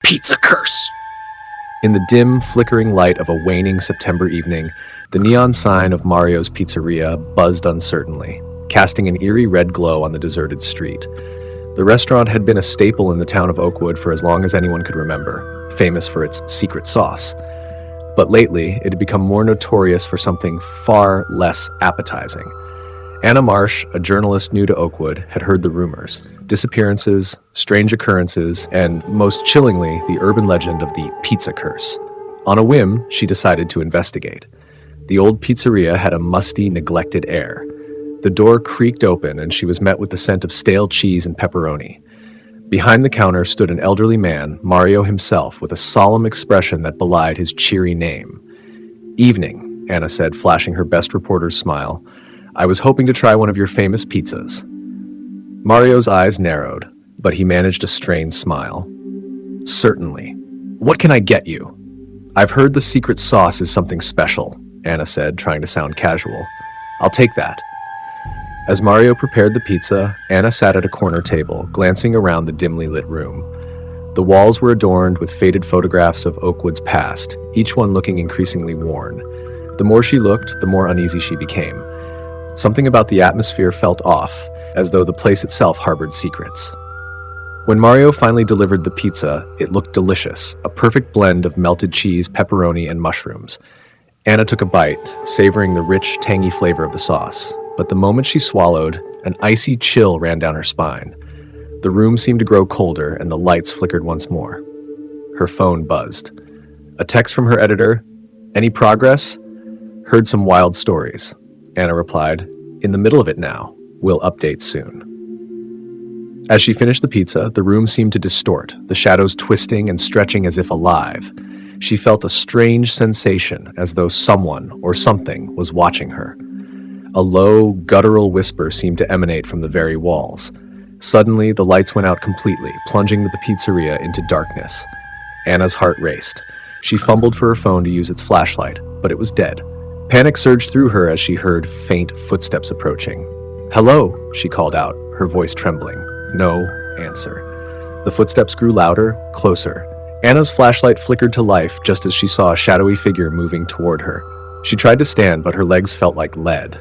pizza curse. In the dim, flickering light of a waning September evening, the neon sign of Mario's Pizzeria buzzed uncertainly, casting an eerie red glow on the deserted street. The restaurant had been a staple in the town of Oakwood for as long as anyone could remember, famous for its secret sauce. But lately, it had become more notorious for something far less appetizing. Anna Marsh, a journalist new to Oakwood, had heard the rumors. Disappearances, strange occurrences, and, most chillingly, the urban legend of the pizza curse. On a whim, she decided to investigate. The old pizzeria had a musty, neglected air. The door creaked open, and she was met with the scent of stale cheese and pepperoni. Behind the counter stood an elderly man, Mario himself, with a solemn expression that belied his cheery name. "Evening," Anna said, flashing her best reporter's smile. "I was hoping to try one of your famous pizzas." Mario's eyes narrowed, but he managed a strained smile. "Certainly. What can I get you?" "I've heard the secret sauce is something special," Anna said, trying to sound casual. "I'll take that." As Mario prepared the pizza, Anna sat at a corner table, glancing around the dimly lit room. The walls were adorned with faded photographs of Oakwood's past, each one looking increasingly worn. The more she looked, the more uneasy she became. Something about the atmosphere felt off, as though the place itself harbored secrets. When Mario finally delivered the pizza, it looked delicious, a perfect blend of melted cheese, pepperoni, and mushrooms. Anna took a bite, savoring the rich, tangy flavor of the sauce. But the moment she swallowed, an icy chill ran down her spine. The room seemed to grow colder, and the lights flickered once more. Her phone buzzed. A text from her editor. "Any progress?" "Heard some wild stories," Anna replied. "In the middle of it now. We'll update soon." As she finished the pizza, the room seemed to distort, the shadows twisting and stretching as if alive. She felt a strange sensation, as though someone or something was watching her. A low, guttural whisper seemed to emanate from the very walls. Suddenly, the lights went out completely, plunging the pizzeria into darkness. Anna's heart raced. She fumbled for her phone to use its flashlight, but it was dead. Panic surged through her as she heard faint footsteps approaching. "Hello," she called out, her voice trembling. No answer. The footsteps grew louder, closer. Anna's flashlight flickered to life just as she saw a shadowy figure moving toward her. She tried to stand, but her legs felt like lead.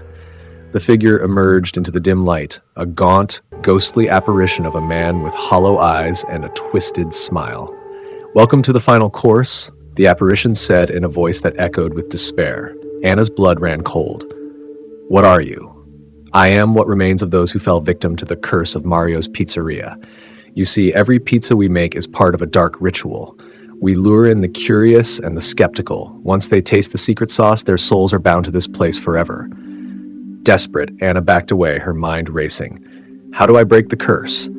The figure emerged into the dim light, a gaunt, ghostly apparition of a man with hollow eyes and a twisted smile. "Welcome to the final course," the apparition said in a voice that echoed with despair. Anna's blood ran cold. "What are you?" "I am what remains of those who fell victim to the curse of Mario's Pizzeria. You see, every pizza we make is part of a dark ritual. We lure in the curious and the skeptical. Once they taste the secret sauce, their souls are bound to this place forever." Desperate, Anna backed away, her mind racing. "How do I break the curse?"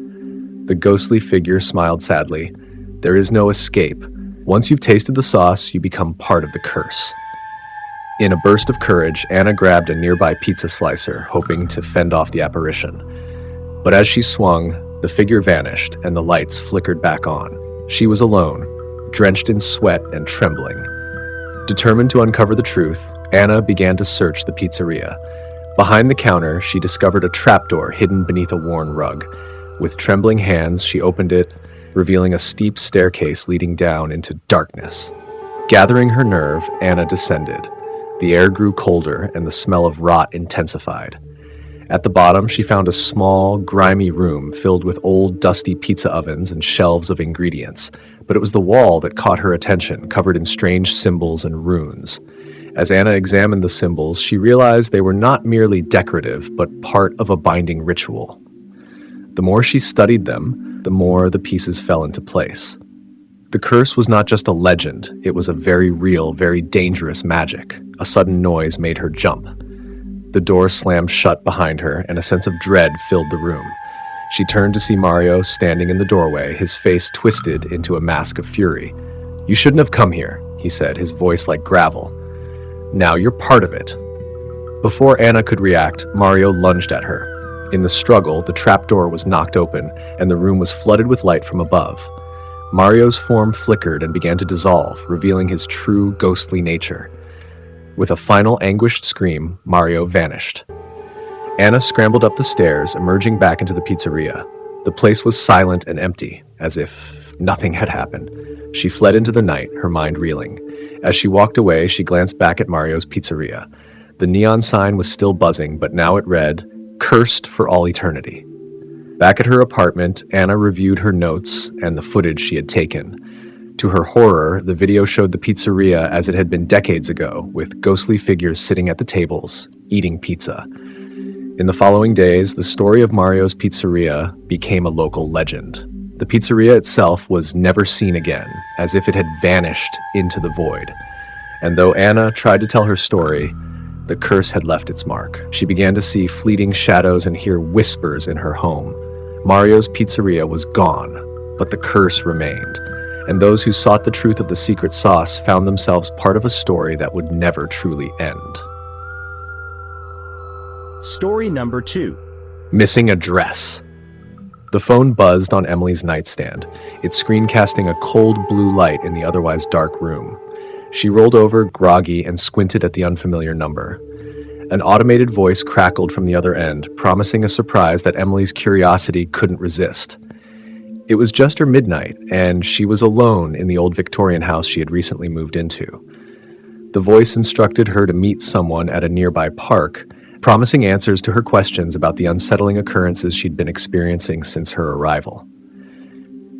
The ghostly figure smiled sadly. "There is no escape. Once you've tasted the sauce, you become part of the curse." In a burst of courage, Anna grabbed a nearby pizza slicer, hoping to fend off the apparition. But as she swung, the figure vanished and the lights flickered back on. She was alone, drenched in sweat and trembling. Determined to uncover the truth, Anna began to search the pizzeria. Behind the counter, she discovered a trapdoor hidden beneath a worn rug. With trembling hands, she opened it, revealing a steep staircase leading down into darkness. Gathering her nerve, Anna descended. The air grew colder and the smell of rot intensified. At the bottom, she found a small, grimy room filled with old, dusty pizza ovens and shelves of ingredients. But it was the wall that caught her attention, covered in strange symbols and runes. As Anna examined the symbols, she realized they were not merely decorative, but part of a binding ritual. The more she studied them, the more the pieces fell into place. The curse was not just a legend, it was a very real, very dangerous magic. A sudden noise made her jump. The door slammed shut behind her, and a sense of dread filled the room. She turned to see Mario standing in the doorway, his face twisted into a mask of fury. "You shouldn't have come here," he said, his voice like gravel. "Now you're part of it." Before Anna could react, Mario lunged at her. In the struggle, the trapdoor was knocked open, and the room was flooded with light from above. Mario's form flickered and began to dissolve, revealing his true, ghostly nature. With a final anguished scream, Mario vanished. Anna scrambled up the stairs, emerging back into the pizzeria. The place was silent and empty, as if nothing had happened. She fled into the night, her mind reeling. As she walked away, she glanced back at Mario's pizzeria. The neon sign was still buzzing, but now it read, "Cursed for all eternity." Back at her apartment, Anna reviewed her notes and the footage she had taken. To her horror, the video showed the pizzeria as it had been decades ago, with ghostly figures sitting at the tables, eating pizza. In the following days, the story of Mario's pizzeria became a local legend. The pizzeria itself was never seen again, as if it had vanished into the void. And though Anna tried to tell her story, the curse had left its mark. She began to see fleeting shadows and hear whispers in her home. Mario's pizzeria was gone, but the curse remained. And those who sought the truth of the secret sauce found themselves part of a story that would never truly end. Story number 2. Missing a dress. The phone buzzed on Emily's nightstand, its screen casting a cold blue light in the otherwise dark room. She rolled over, groggy, and squinted at the unfamiliar number. An automated voice crackled from the other end, promising a surprise that Emily's curiosity couldn't resist. It was just her midnight, and she was alone in the old Victorian house she had recently moved into. The voice instructed her to meet someone at a nearby park, promising answers to her questions about the unsettling occurrences she'd been experiencing since her arrival.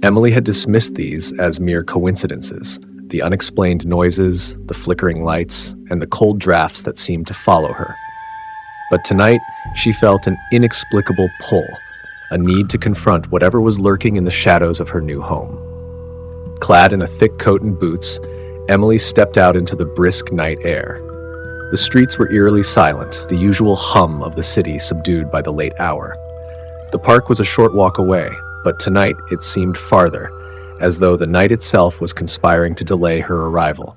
Emily had dismissed these as mere coincidences, the unexplained noises, the flickering lights, and the cold drafts that seemed to follow her. But tonight, she felt an inexplicable pull, a need to confront whatever was lurking in the shadows of her new home. Clad in a thick coat and boots, Emily stepped out into the brisk night air. The streets were eerily silent, the usual hum of the city subdued by the late hour. The park was a short walk away, but tonight it seemed farther, as though the night itself was conspiring to delay her arrival.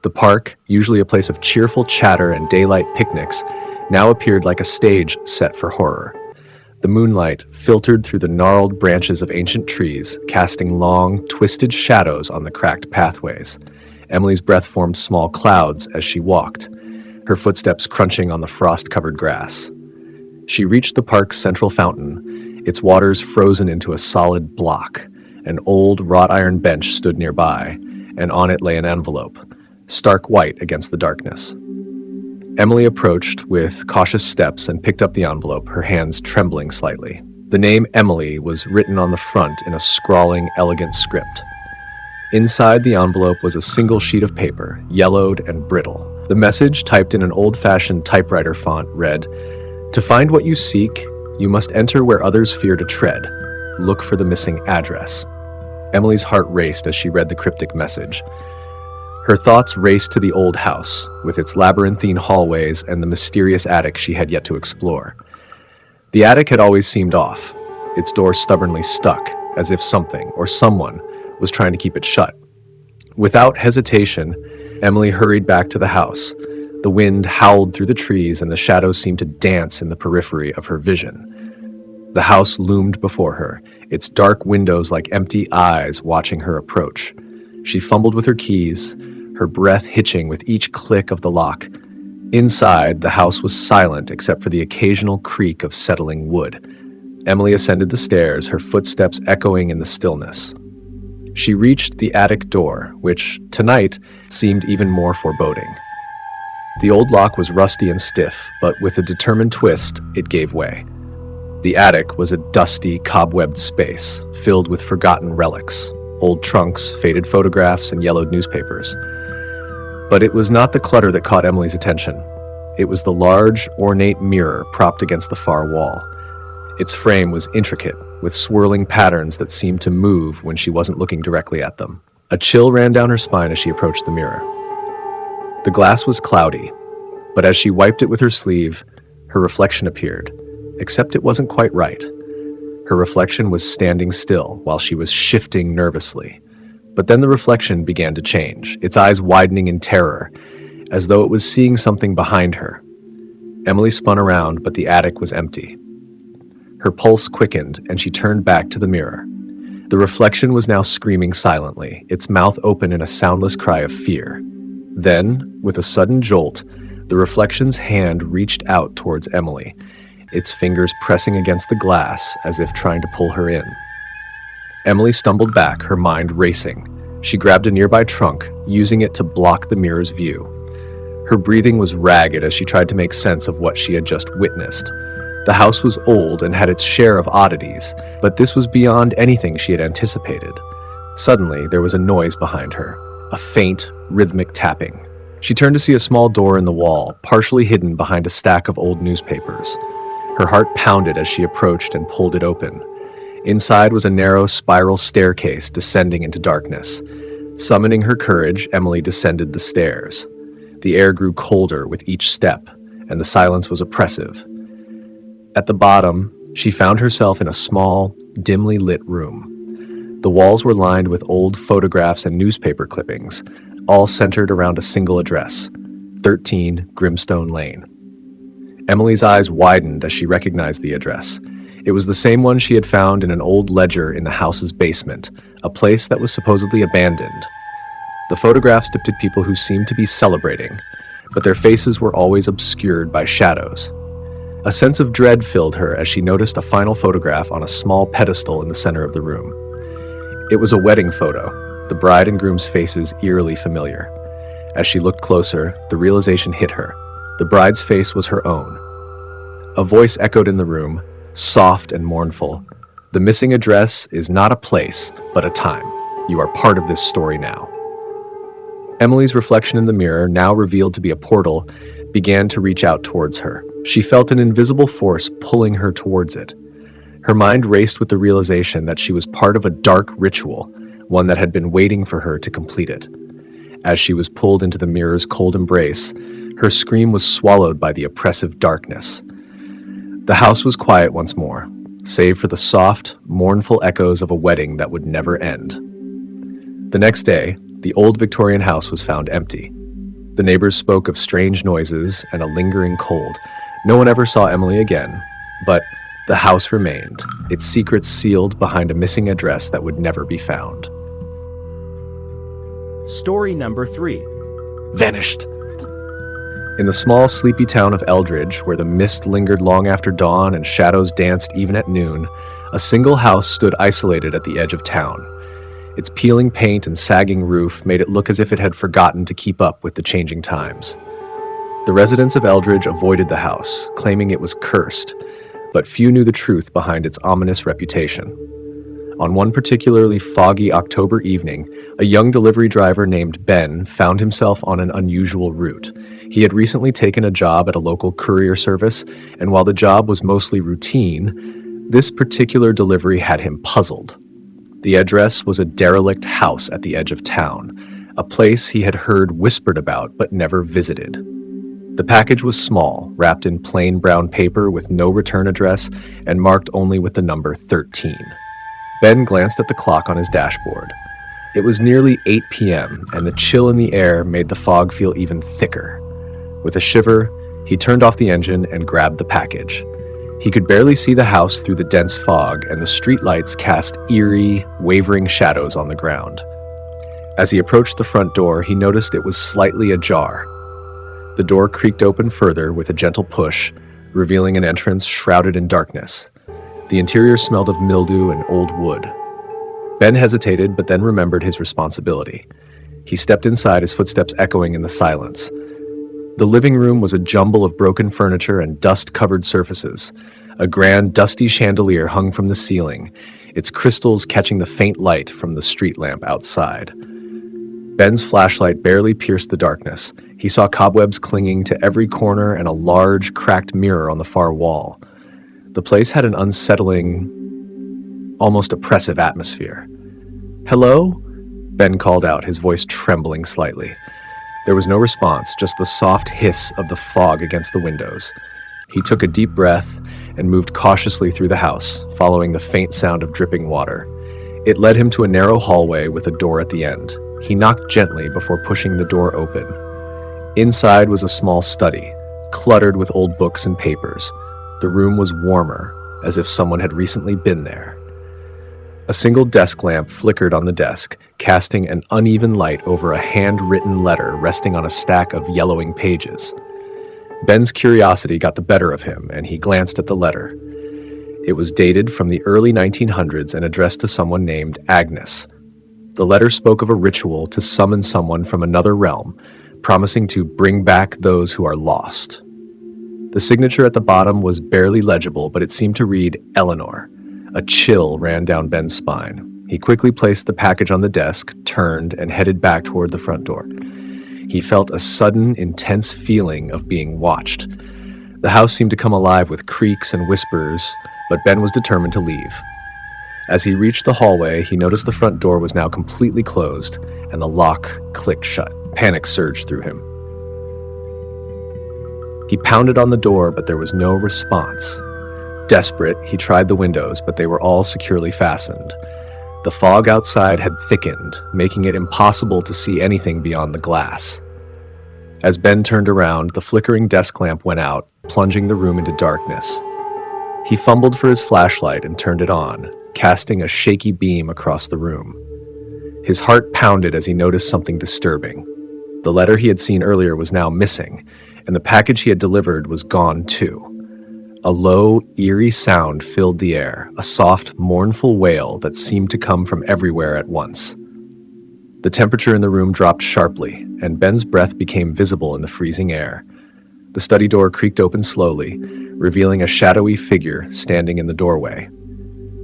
The park, usually a place of cheerful chatter and daylight picnics, now appeared like a stage set for horror. The moonlight filtered through the gnarled branches of ancient trees, casting long, twisted shadows on the cracked pathways. Emily's breath formed small clouds as she walked, her footsteps crunching on the frost-covered grass. She reached the park's central fountain, its waters frozen into a solid block. An old wrought-iron bench stood nearby, and on it lay an envelope, stark white against the darkness. Emily approached with cautious steps and picked up the envelope, her hands trembling slightly. The name Emily was written on the front in a scrawling, elegant script. Inside the envelope was a single sheet of paper, yellowed and brittle. The message, typed in an old-fashioned typewriter font, read, "To find what you seek, you must enter where others fear to tread. Look for the missing address." Emily's heart raced as she read the cryptic message. Her thoughts raced to the old house, with its labyrinthine hallways and the mysterious attic she had yet to explore. The attic had always seemed off, its door stubbornly stuck, as if something or someone was trying to keep it shut. Without hesitation, Emily hurried back to the house. The wind howled through the trees, and the shadows seemed to dance in the periphery of her vision. The house loomed before her, its dark windows like empty eyes watching her approach. She fumbled with her keys, her breath hitching with each click of the lock. Inside, the house was silent except for the occasional creak of settling wood. Emily ascended the stairs, her footsteps echoing in the stillness. She reached the attic door, which, tonight, seemed even more foreboding. The old lock was rusty and stiff, but with a determined twist, it gave way. The attic was a dusty, cobwebbed space, filled with forgotten relics, old trunks, faded photographs, and yellowed newspapers. But it was not the clutter that caught Emily's attention. It was the large, ornate mirror propped against the far wall. Its frame was intricate, with swirling patterns that seemed to move when she wasn't looking directly at them. A chill ran down her spine as she approached the mirror. The glass was cloudy, but as she wiped it with her sleeve, her reflection appeared, except it wasn't quite right. Her reflection was standing still while she was shifting nervously. But then the reflection began to change, its eyes widening in terror, as though it was seeing something behind her. Emily spun around, but the attic was empty. Her pulse quickened, and she turned back to the mirror. The reflection was now screaming silently, its mouth open in a soundless cry of fear. Then, with a sudden jolt, the reflection's hand reached out towards Emily, its fingers pressing against the glass as if trying to pull her in. Emily stumbled back, her mind racing. She grabbed a nearby trunk, using it to block the mirror's view. Her breathing was ragged as she tried to make sense of what she had just witnessed. The house was old and had its share of oddities, but this was beyond anything she had anticipated. Suddenly, there was a noise behind her, a faint, rhythmic tapping. She turned to see a small door in the wall, partially hidden behind a stack of old newspapers. Her heart pounded as she approached and pulled it open. Inside was a narrow spiral staircase descending into darkness. Summoning her courage, Emily descended the stairs. The air grew colder with each step, and the silence was oppressive. At the bottom, she found herself in a small, dimly lit room. The walls were lined with old photographs and newspaper clippings, all centered around a single address, 13 Grimstone Lane. Emily's eyes widened as she recognized the address. It was the same one she had found in an old ledger in the house's basement, a place that was supposedly abandoned. The photographs depicted people who seemed to be celebrating, but their faces were always obscured by shadows. A sense of dread filled her as she noticed a final photograph on a small pedestal in the center of the room. It was a wedding photo, the bride and groom's faces eerily familiar. As she looked closer, the realization hit her. The bride's face was her own. A voice echoed in the room, soft and mournful. The missing address is not a place, but a time. You are part of this story now. Emily's reflection in the mirror, now revealed to be a portal, began to reach out towards her. She felt an invisible force pulling her towards it. Her mind raced with the realization that she was part of a dark ritual, one that had been waiting for her to complete it. As she was pulled into the mirror's cold embrace, her scream was swallowed by the oppressive darkness. The house was quiet once more, save for the soft, mournful echoes of a wedding that would never end. The next day, the old Victorian house was found empty. The neighbors spoke of strange noises and a lingering cold. No one ever saw Emily again, but the house remained, its secrets sealed behind a missing address that would never be found. Story number 3. Vanished. In the small, sleepy town of Eldridge, where the mist lingered long after dawn and shadows danced even at noon, a single house stood isolated at the edge of town. Its peeling paint and sagging roof made it look as if it had forgotten to keep up with the changing times. The residents of Eldridge avoided the house, claiming it was cursed, but few knew the truth behind its ominous reputation. On one particularly foggy October evening, a young delivery driver named Ben found himself on an unusual route. He had recently taken a job at a local courier service, and while the job was mostly routine, this particular delivery had him puzzled. The address was a derelict house at the edge of town, a place he had heard whispered about but never visited. The package was small, wrapped in plain brown paper with no return address and marked only with the number 13. Ben glanced at the clock on his dashboard. It was nearly 8 p.m., and the chill in the air made the fog feel even thicker. With a shiver, he turned off the engine and grabbed the package. He could barely see the house through the dense fog, and the streetlights cast eerie, wavering shadows on the ground. As he approached the front door, he noticed it was slightly ajar. The door creaked open further with a gentle push, revealing an entrance shrouded in darkness. The interior smelled of mildew and old wood. Ben hesitated, but then remembered his responsibility. He stepped inside, his footsteps echoing in the silence. The living room was a jumble of broken furniture and dust-covered surfaces. A grand, dusty chandelier hung from the ceiling, its crystals catching the faint light from the street lamp outside. Ben's flashlight barely pierced the darkness. He saw cobwebs clinging to every corner and a large, cracked mirror on the far wall. The place had an unsettling, almost oppressive atmosphere. "Hello?" Ben called out, his voice trembling slightly. There was no response, just the soft hiss of the fog against the windows. He took a deep breath and moved cautiously through the house, following the faint sound of dripping water. It led him to a narrow hallway with a door at the end. He knocked gently before pushing the door open. Inside was a small study, cluttered with old books and papers. The room was warmer, as if someone had recently been there. A single desk lamp flickered on the desk, casting an uneven light over a handwritten letter resting on a stack of yellowing pages. Ben's curiosity got the better of him, and he glanced at the letter. It was dated from the early 1900s and addressed to someone named Agnes. The letter spoke of a ritual to summon someone from another realm, promising to bring back those who are lost. The signature at the bottom was barely legible, but it seemed to read Eleanor. A chill ran down Ben's spine. He quickly placed the package on the desk, turned, and headed back toward the front door. He felt a sudden, intense feeling of being watched. The house seemed to come alive with creaks and whispers, but Ben was determined to leave. As he reached the hallway, he noticed the front door was now completely closed, and the lock clicked shut. Panic surged through him. He pounded on the door, but there was no response. Desperate, he tried the windows, but they were all securely fastened. The fog outside had thickened, making it impossible to see anything beyond the glass. As Ben turned around, the flickering desk lamp went out, plunging the room into darkness. He fumbled for his flashlight and turned it on, casting a shaky beam across the room. His heart pounded as he noticed something disturbing. The letter he had seen earlier was now missing, and the package he had delivered was gone too. A low, eerie sound filled the air, a soft, mournful wail that seemed to come from everywhere at once. The temperature in the room dropped sharply, and Ben's breath became visible in the freezing air. The study door creaked open slowly, revealing a shadowy figure standing in the doorway.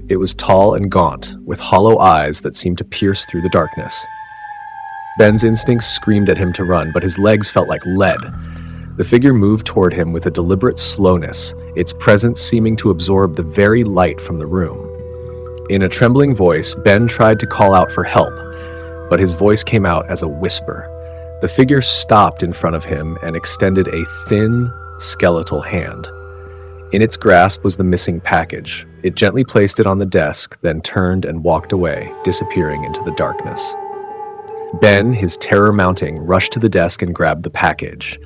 It was tall and gaunt, with hollow eyes that seemed to pierce through the darkness. Ben's instincts screamed at him to run, but his legs felt like lead. The figure moved toward him with a deliberate slowness, its presence seeming to absorb the very light from the room. In a trembling voice, Ben tried to call out for help, but his voice came out as a whisper. The figure stopped in front of him and extended a thin, skeletal hand. In its grasp was the missing package. It gently placed it on the desk, then turned and walked away, disappearing into the darkness. Ben, his terror mounting, rushed to the desk and grabbed the package.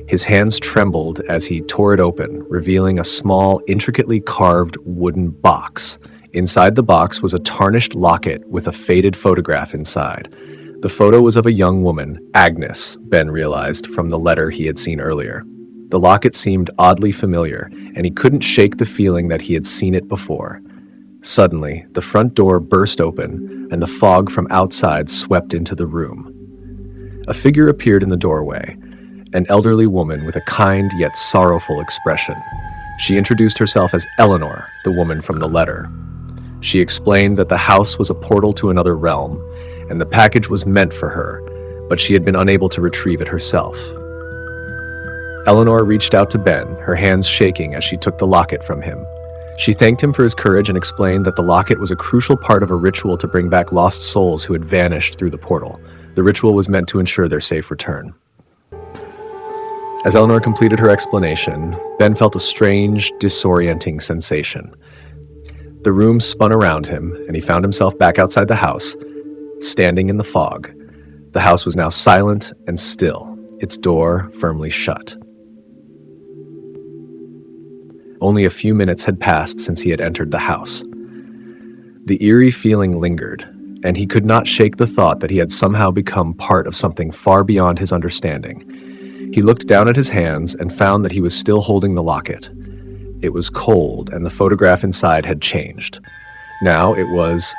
His hands trembled as he tore it open, revealing a small, intricately carved wooden box. Inside the box was a tarnished locket with a faded photograph inside. The photo was of a young woman, Agnes, Ben realized from the letter he had seen earlier. The locket seemed oddly familiar, and he couldn't shake the feeling that he had seen it before. Suddenly, the front door burst open, and the fog from outside swept into the room. A figure appeared in the doorway, an elderly woman with a kind yet sorrowful expression. She introduced herself as Eleanor, the woman from the letter. She explained that the house was a portal to another realm, and the package was meant for her, but she had been unable to retrieve it herself. Eleanor reached out to Ben, her hands shaking as she took the locket from him. She thanked him for his courage and explained that the locket was a crucial part of a ritual to bring back lost souls who had vanished through the portal. The ritual was meant to ensure their safe return. As Eleanor completed her explanation, Ben felt a strange, disorienting sensation. The room spun around him, and he found himself back outside the house, standing in the fog. The house was now silent and still, its door firmly shut. Only a few minutes had passed since he had entered the house. The eerie feeling lingered, and he could not shake the thought that he had somehow become part of something far beyond his understanding. He looked down at his hands and found that he was still holding the locket. It was cold, and the photograph inside had changed. Now it was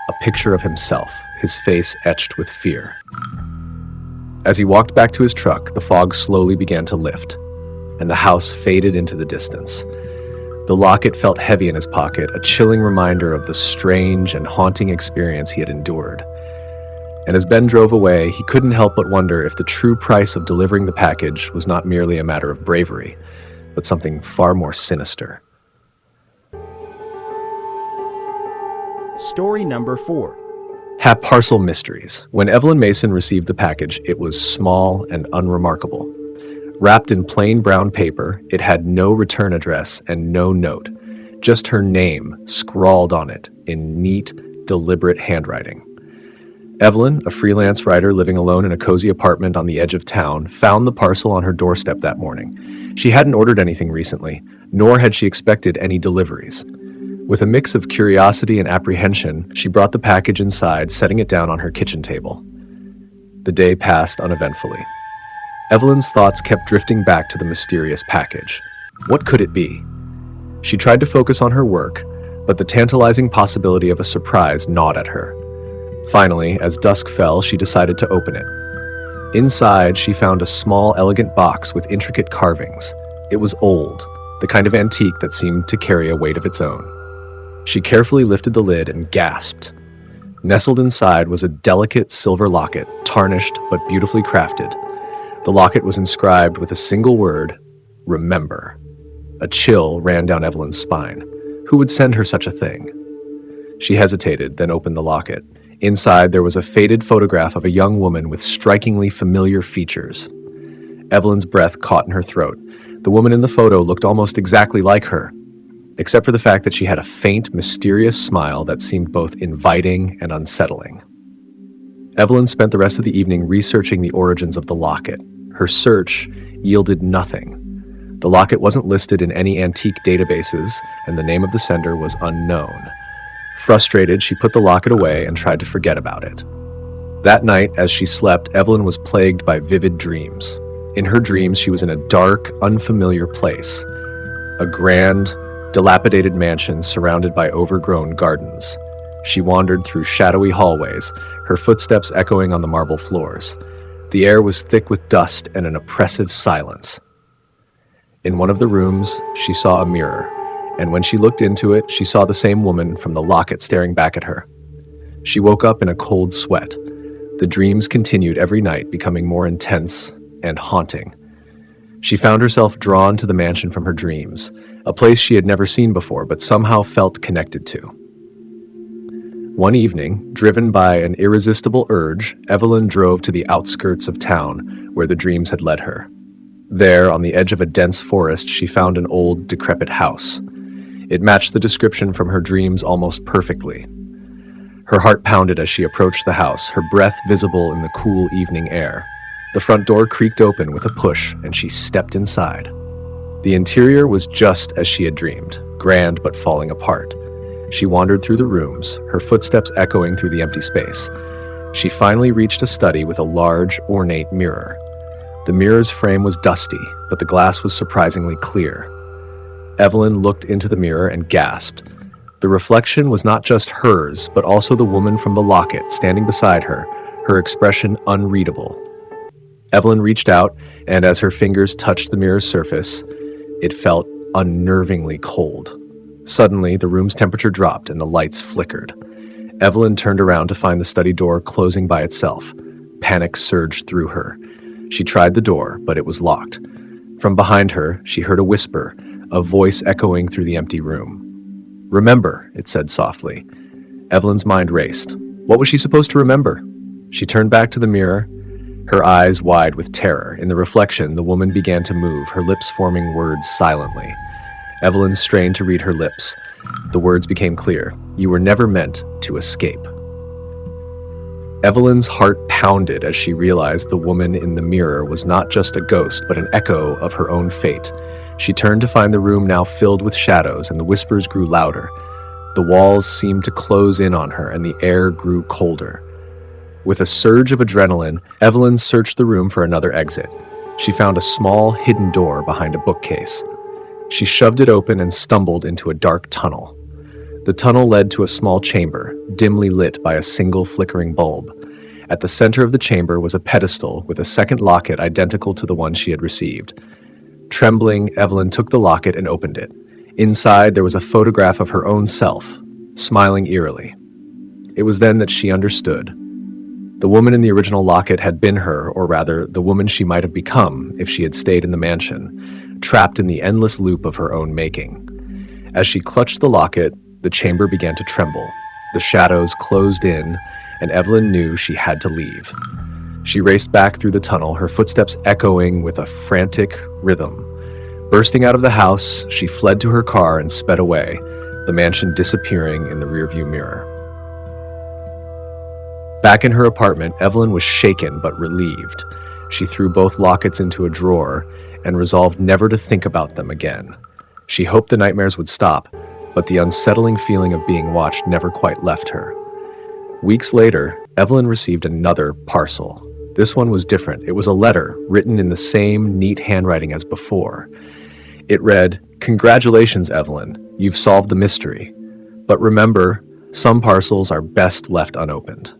a picture of himself, his face etched with fear. As he walked back to his truck, the fog slowly began to lift, and the house faded into the distance. The locket felt heavy in his pocket, a chilling reminder of the strange and haunting experience he had endured. And as Ben drove away, he couldn't help but wonder if the true price of delivering the package was not merely a matter of bravery, but something far more sinister. Story number 4. Parcel Mysteries. When Evelyn Mason received the package, it was small and unremarkable. Wrapped in plain brown paper, it had no return address and no note, just her name scrawled on it in neat, deliberate handwriting. Evelyn, a freelance writer living alone in a cozy apartment on the edge of town, found the parcel on her doorstep that morning. She hadn't ordered anything recently, nor had she expected any deliveries. With a mix of curiosity and apprehension, she brought the package inside, setting it down on her kitchen table. The day passed uneventfully. Evelyn's thoughts kept drifting back to the mysterious package. What could it be? She tried to focus on her work, but the tantalizing possibility of a surprise gnawed at her. Finally, as dusk fell, she decided to open it. Inside, she found a small, elegant box with intricate carvings. It was old, the kind of antique that seemed to carry a weight of its own. She carefully lifted the lid and gasped. Nestled inside was a delicate silver locket, tarnished but beautifully crafted. The locket was inscribed with a single word, "Remember." A chill ran down Evelyn's spine. Who would send her such a thing? She hesitated, then opened the locket. Inside, there was a faded photograph of a young woman with strikingly familiar features. Evelyn's breath caught in her throat. The woman in the photo looked almost exactly like her, except for the fact that she had a faint, mysterious smile that seemed both inviting and unsettling. Evelyn spent the rest of the evening researching the origins of the locket. Her search yielded nothing. The locket wasn't listed in any antique databases, and the name of the sender was unknown. Frustrated, she put the locket away and tried to forget about it. That night, as she slept, Evelyn was plagued by vivid dreams. In her dreams, she was in a dark, unfamiliar place. A grand, dilapidated mansion surrounded by overgrown gardens. She wandered through shadowy hallways, her footsteps echoing on the marble floors. The air was thick with dust and an oppressive silence. In one of the rooms, she saw a mirror, and when she looked into it, she saw the same woman from the locket staring back at her. She woke up in a cold sweat. The dreams continued every night, becoming more intense and haunting. She found herself drawn to the mansion from her dreams, a place she had never seen before, but somehow felt connected to. One evening, driven by an irresistible urge, Evelyn drove to the outskirts of town, where the dreams had led her. There, on the edge of a dense forest, she found an old, decrepit house. It matched the description from her dreams almost perfectly. Her heart pounded as she approached the house, her breath visible in the cool evening air. The front door creaked open with a push, and she stepped inside. The interior was just as she had dreamed, grand but falling apart. She wandered through the rooms, her footsteps echoing through the empty space. She finally reached a study with a large, ornate mirror. The mirror's frame was dusty, but the glass was surprisingly clear. Evelyn looked into the mirror and gasped. The reflection was not just hers, but also the woman from the locket standing beside her, her expression unreadable. Evelyn reached out, and as her fingers touched the mirror's surface, it felt unnervingly cold. Suddenly, the room's temperature dropped and the lights flickered. Evelyn turned around to find the study door closing by itself. Panic surged through her. She tried the door, but it was locked. From behind her, she heard a whisper, a voice echoing through the empty room. "Remember," it said softly. Evelyn's mind raced. What was she supposed to remember? She turned back to the mirror, her eyes wide with terror. In the reflection, the woman began to move, her lips forming words silently. Evelyn strained to read her lips. The words became clear. "You were never meant to escape." Evelyn's heart pounded as she realized the woman in the mirror was not just a ghost, but an echo of her own fate. She turned to find the room now filled with shadows, and the whispers grew louder. The walls seemed to close in on her, and the air grew colder. With a surge of adrenaline, Evelyn searched the room for another exit. She found a small, hidden door behind a bookcase. She shoved it open and stumbled into a dark tunnel. The tunnel led to a small chamber, dimly lit by a single flickering bulb. At the center of the chamber was a pedestal with a second locket identical to the one she had received. Trembling, Evelyn took the locket and opened it. Inside, there was a photograph of her own self, smiling eerily. It was then that she understood. The woman in the original locket had been her, or rather, the woman she might have become if she had stayed in the mansion, trapped in the endless loop of her own making. As she clutched the locket, the chamber began to tremble. The shadows closed in, and Evelyn knew she had to leave. She raced back through the tunnel, her footsteps echoing with a frantic rhythm. Bursting out of the house, she fled to her car and sped away, the mansion disappearing in the rearview mirror. Back in her apartment, Evelyn was shaken but relieved. She threw both lockets into a drawer and resolved never to think about them again. She hoped the nightmares would stop, but the unsettling feeling of being watched never quite left her. Weeks later, Evelyn received another parcel. This one was different. It was a letter written in the same neat handwriting as before. It read, "Congratulations, Evelyn. You've solved the mystery. But remember, some parcels are best left unopened."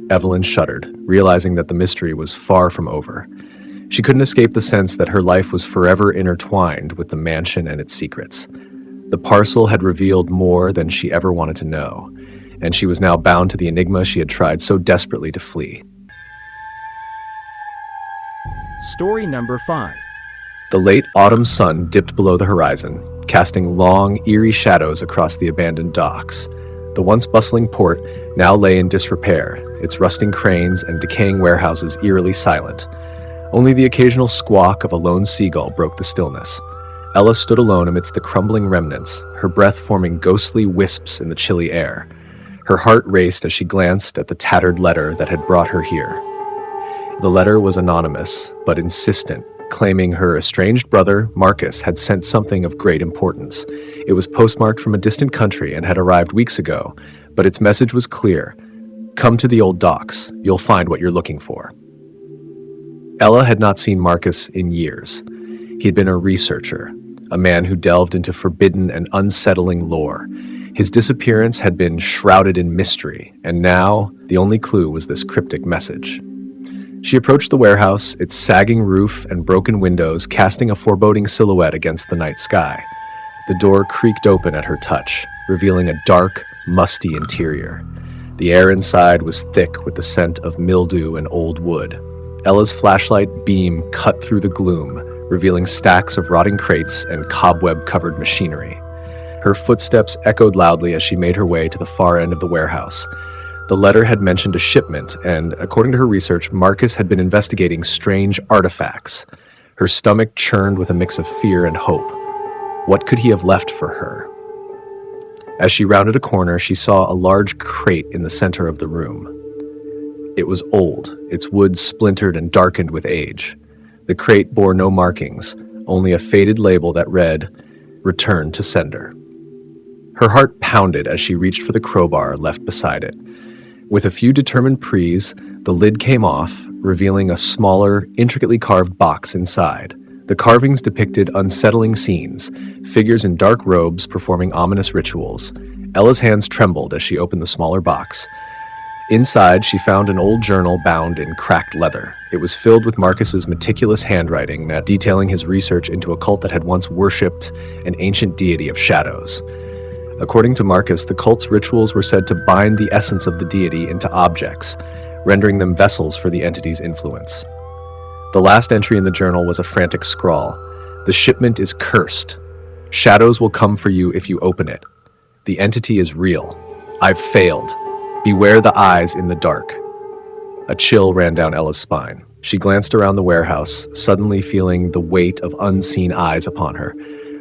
Evelyn shuddered, realizing that the mystery was far from over. She couldn't escape the sense that her life was forever intertwined with the mansion and its secrets. The parcel had revealed more than she ever wanted to know, and she was now bound to the enigma she had tried so desperately to flee. Story number 5. The late autumn sun dipped below the horizon, casting long, eerie shadows across the abandoned docks. The once bustling port now lay in disrepair, its rusting cranes and decaying warehouses eerily silent. Only the occasional squawk of a lone seagull broke the stillness. Ella stood alone amidst the crumbling remnants, her breath forming ghostly wisps in the chilly air. Her heart raced as she glanced at the tattered letter that had brought her here. The letter was anonymous, but insistent, claiming her estranged brother, Marcus, had sent something of great importance. It was postmarked from a distant country and had arrived weeks ago, but its message was clear. Come to the old docks. You'll find what you're looking for. Ella had not seen Marcus in years. He had been a researcher, a man who delved into forbidden and unsettling lore. His disappearance had been shrouded in mystery, and now the only clue was this cryptic message. She approached the warehouse, its sagging roof and broken windows casting a foreboding silhouette against the night sky. The door creaked open at her touch, revealing a dark, musty interior. The air inside was thick with the scent of mildew and old wood. Ella's flashlight beam cut through the gloom, revealing stacks of rotting crates and cobweb-covered machinery. Her footsteps echoed loudly as she made her way to the far end of the warehouse. The letter had mentioned a shipment, and according to her research, Marcus had been investigating strange artifacts. Her stomach churned with a mix of fear and hope. What could he have left for her? As she rounded a corner, she saw a large crate in the center of the room. It was old, its wood splintered and darkened with age. The crate bore no markings, only a faded label that read, "Return to sender." Her heart pounded as she reached for the crowbar left beside it. With a few determined prees, the lid came off, revealing a smaller, intricately carved box inside. The carvings depicted unsettling scenes, figures in dark robes performing ominous rituals. Ella's hands trembled as she opened the smaller box. Inside, she found an old journal bound in cracked leather. It was filled with Marcus's meticulous handwriting, detailing his research into a cult that had once worshipped an ancient deity of shadows. According to Marcus, the cult's rituals were said to bind the essence of the deity into objects, rendering them vessels for the entity's influence. The last entry in the journal was a frantic scrawl. "The shipment is cursed. Shadows will come for you if you open it. The entity is real. I've failed. Beware the eyes in the dark." A chill ran down Ella's spine. She glanced around the warehouse, suddenly feeling the weight of unseen eyes upon her.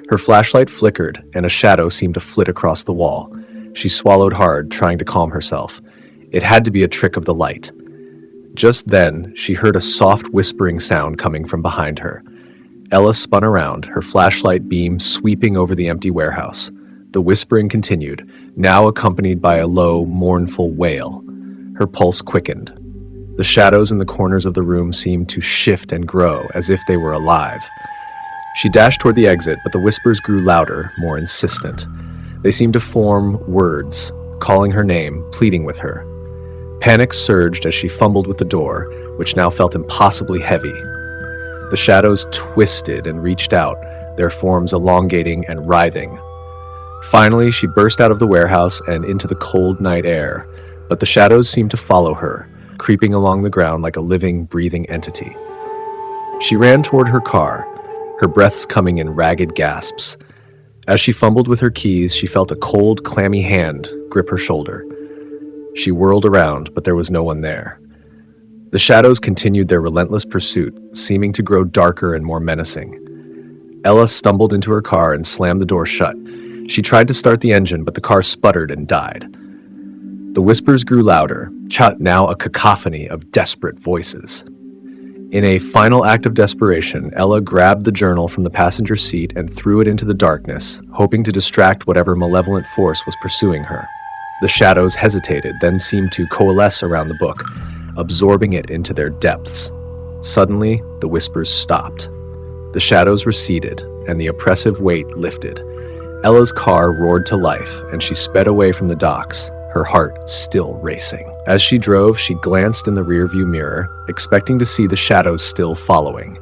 Her flashlight flickered, and a shadow seemed to flit across the wall. She swallowed hard, trying to calm herself. It had to be a trick of the light. Just then, she heard a soft whispering sound coming from behind her. Ella spun around, her flashlight beam sweeping over the empty warehouse. The whispering continued, now accompanied by a low, mournful wail. Her pulse quickened. The shadows in the corners of the room seemed to shift and grow, as if they were alive. She dashed toward the exit, but the whispers grew louder, more insistent. They seemed to form words, calling her name, pleading with her. Panic surged as she fumbled with the door, which now felt impossibly heavy. The shadows twisted and reached out, their forms elongating and writhing. Finally, she burst out of the warehouse and into the cold night air, but the shadows seemed to follow her, creeping along the ground like a living, breathing entity. She ran toward her car, her breaths coming in ragged gasps. As she fumbled with her keys, she felt a cold, clammy hand grip her shoulder. She whirled around, but there was no one there. The shadows continued their relentless pursuit, seeming to grow darker and more menacing. Ella stumbled into her car and slammed the door shut. She tried to start the engine, but the car sputtered and died. The whispers grew louder, now a cacophony of desperate voices. In a final act of desperation, Ella grabbed the journal from the passenger seat and threw it into the darkness, hoping to distract whatever malevolent force was pursuing her. The shadows hesitated, then seemed to coalesce around the book, absorbing it into their depths. Suddenly, the whispers stopped. The shadows receded, and the oppressive weight lifted. Ella's car roared to life, and she sped away from the docks, her heart still racing. As she drove, she glanced in the rearview mirror, expecting to see the shadows still following.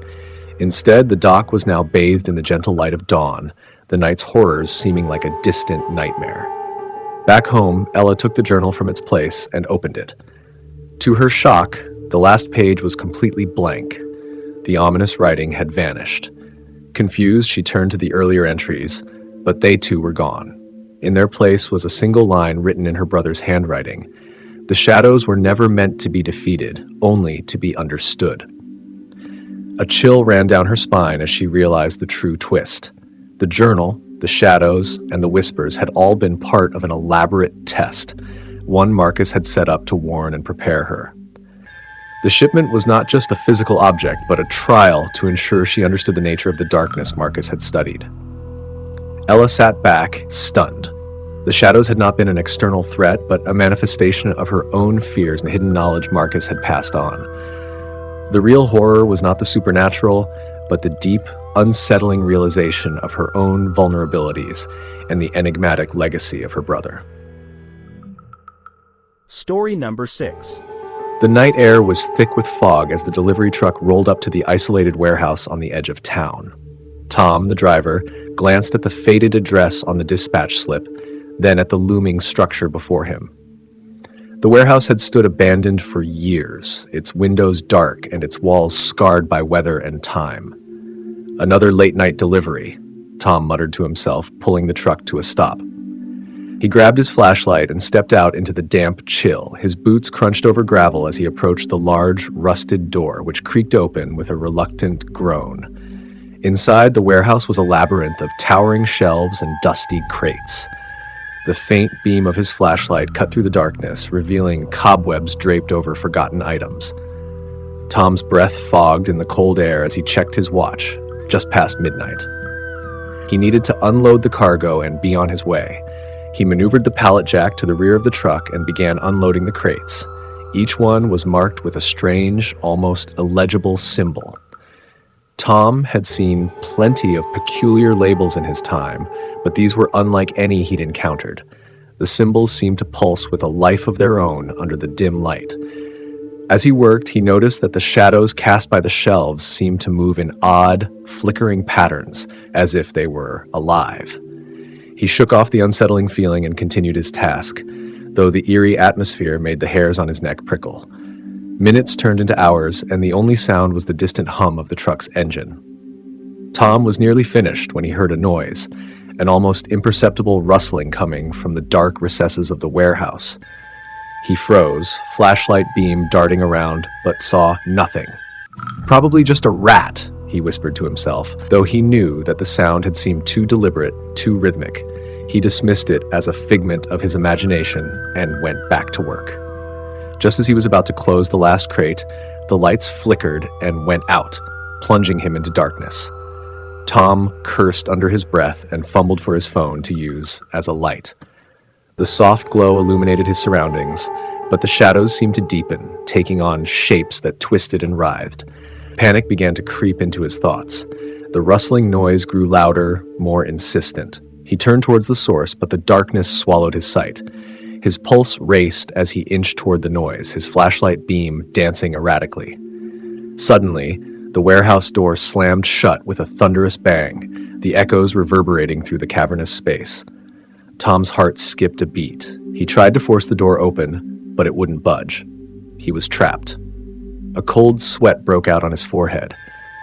Instead, the dock was now bathed in the gentle light of dawn, the night's horrors seeming like a distant nightmare. Back home, Ella took the journal from its place and opened it. To her shock, the last page was completely blank. The ominous writing had vanished. Confused, she turned to the earlier entries, but they too were gone. In their place was a single line written in her brother's handwriting. The shadows were never meant to be defeated, only to be understood. A chill ran down her spine as she realized the true twist. The journal, the shadows, and the whispers had all been part of an elaborate test, one Marcus had set up to warn and prepare her. The shipment was not just a physical object, but a trial to ensure she understood the nature of the darkness Marcus had studied. Ella sat back, stunned. The shadows had not been an external threat, but a manifestation of her own fears and the hidden knowledge Marcus had passed on. The real horror was not the supernatural, but the deep, unsettling realization of her own vulnerabilities and the enigmatic legacy of her brother. Story number 6. The night air was thick with fog as the delivery truck rolled up to the isolated warehouse on the edge of town. Tom, the driver, glanced at the faded address on the dispatch slip, then at the looming structure before him. The warehouse had stood abandoned for years, its windows dark and its walls scarred by weather and time. Another late-night delivery, Tom muttered to himself, pulling the truck to a stop. He grabbed his flashlight and stepped out into the damp chill. His boots crunched over gravel as he approached the large, rusted door, which creaked open with a reluctant groan. Inside, the warehouse was a labyrinth of towering shelves and dusty crates. The faint beam of his flashlight cut through the darkness, revealing cobwebs draped over forgotten items. Tom's breath fogged in the cold air as he checked his watch, just past midnight. He needed to unload the cargo and be on his way. He maneuvered the pallet jack to the rear of the truck and began unloading the crates. Each one was marked with a strange, almost illegible symbol. Tom had seen plenty of peculiar labels in his time, but these were unlike any he'd encountered. The symbols seemed to pulse with a life of their own under the dim light. As he worked, he noticed that the shadows cast by the shelves seemed to move in odd, flickering patterns, as if they were alive. He shook off the unsettling feeling and continued his task, though the eerie atmosphere made the hairs on his neck prickle. Minutes turned into hours, and the only sound was the distant hum of the truck's engine. Tom was nearly finished when he heard a noise, an almost imperceptible rustling coming from the dark recesses of the warehouse. He froze, flashlight beam darting around, but saw nothing. Probably just a rat, he whispered to himself, though he knew that the sound had seemed too deliberate, too rhythmic. He dismissed it as a figment of his imagination and went back to work. Just as he was about to close the last crate, the lights flickered and went out, plunging him into darkness. Tom cursed under his breath and fumbled for his phone to use as a light. The soft glow illuminated his surroundings, but the shadows seemed to deepen, taking on shapes that twisted and writhed. Panic began to creep into his thoughts. The rustling noise grew louder, more insistent. He turned towards the source, but the darkness swallowed his sight. His pulse raced as he inched toward the noise, his flashlight beam dancing erratically. Suddenly, the warehouse door slammed shut with a thunderous bang, the echoes reverberating through the cavernous space. Tom's heart skipped a beat. He tried to force the door open, but it wouldn't budge. He was trapped. A cold sweat broke out on his forehead.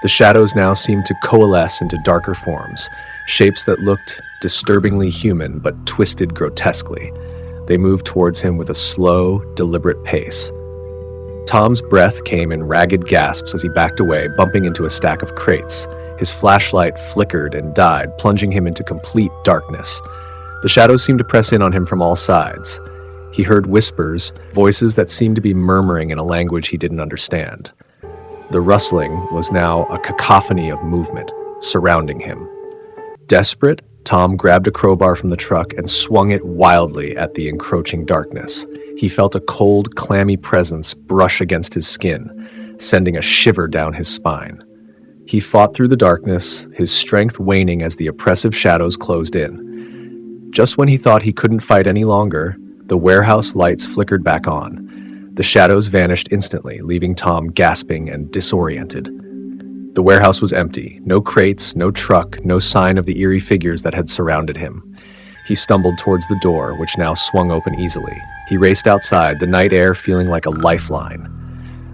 The shadows now seemed to coalesce into darker forms, shapes that looked disturbingly human but twisted grotesquely. They moved towards him with a slow, deliberate pace. Tom's breath came in ragged gasps as he backed away, bumping into a stack of crates. His flashlight flickered and died, plunging him into complete darkness. The shadows seemed to press in on him from all sides. He heard whispers, voices that seemed to be murmuring in a language he didn't understand. The rustling was now a cacophony of movement, surrounding him. Desperate, Tom grabbed a crowbar from the truck and swung it wildly at the encroaching darkness. He felt a cold, clammy presence brush against his skin, sending a shiver down his spine. He fought through the darkness, his strength waning as the oppressive shadows closed in. Just when he thought he couldn't fight any longer, The warehouse lights flickered back on. The shadows vanished instantly, leaving Tom gasping and disoriented. The warehouse was empty. No crates, no truck, no sign of the eerie figures that had surrounded him. He stumbled towards the door, which now swung open easily. He raced outside, the night air feeling like a lifeline.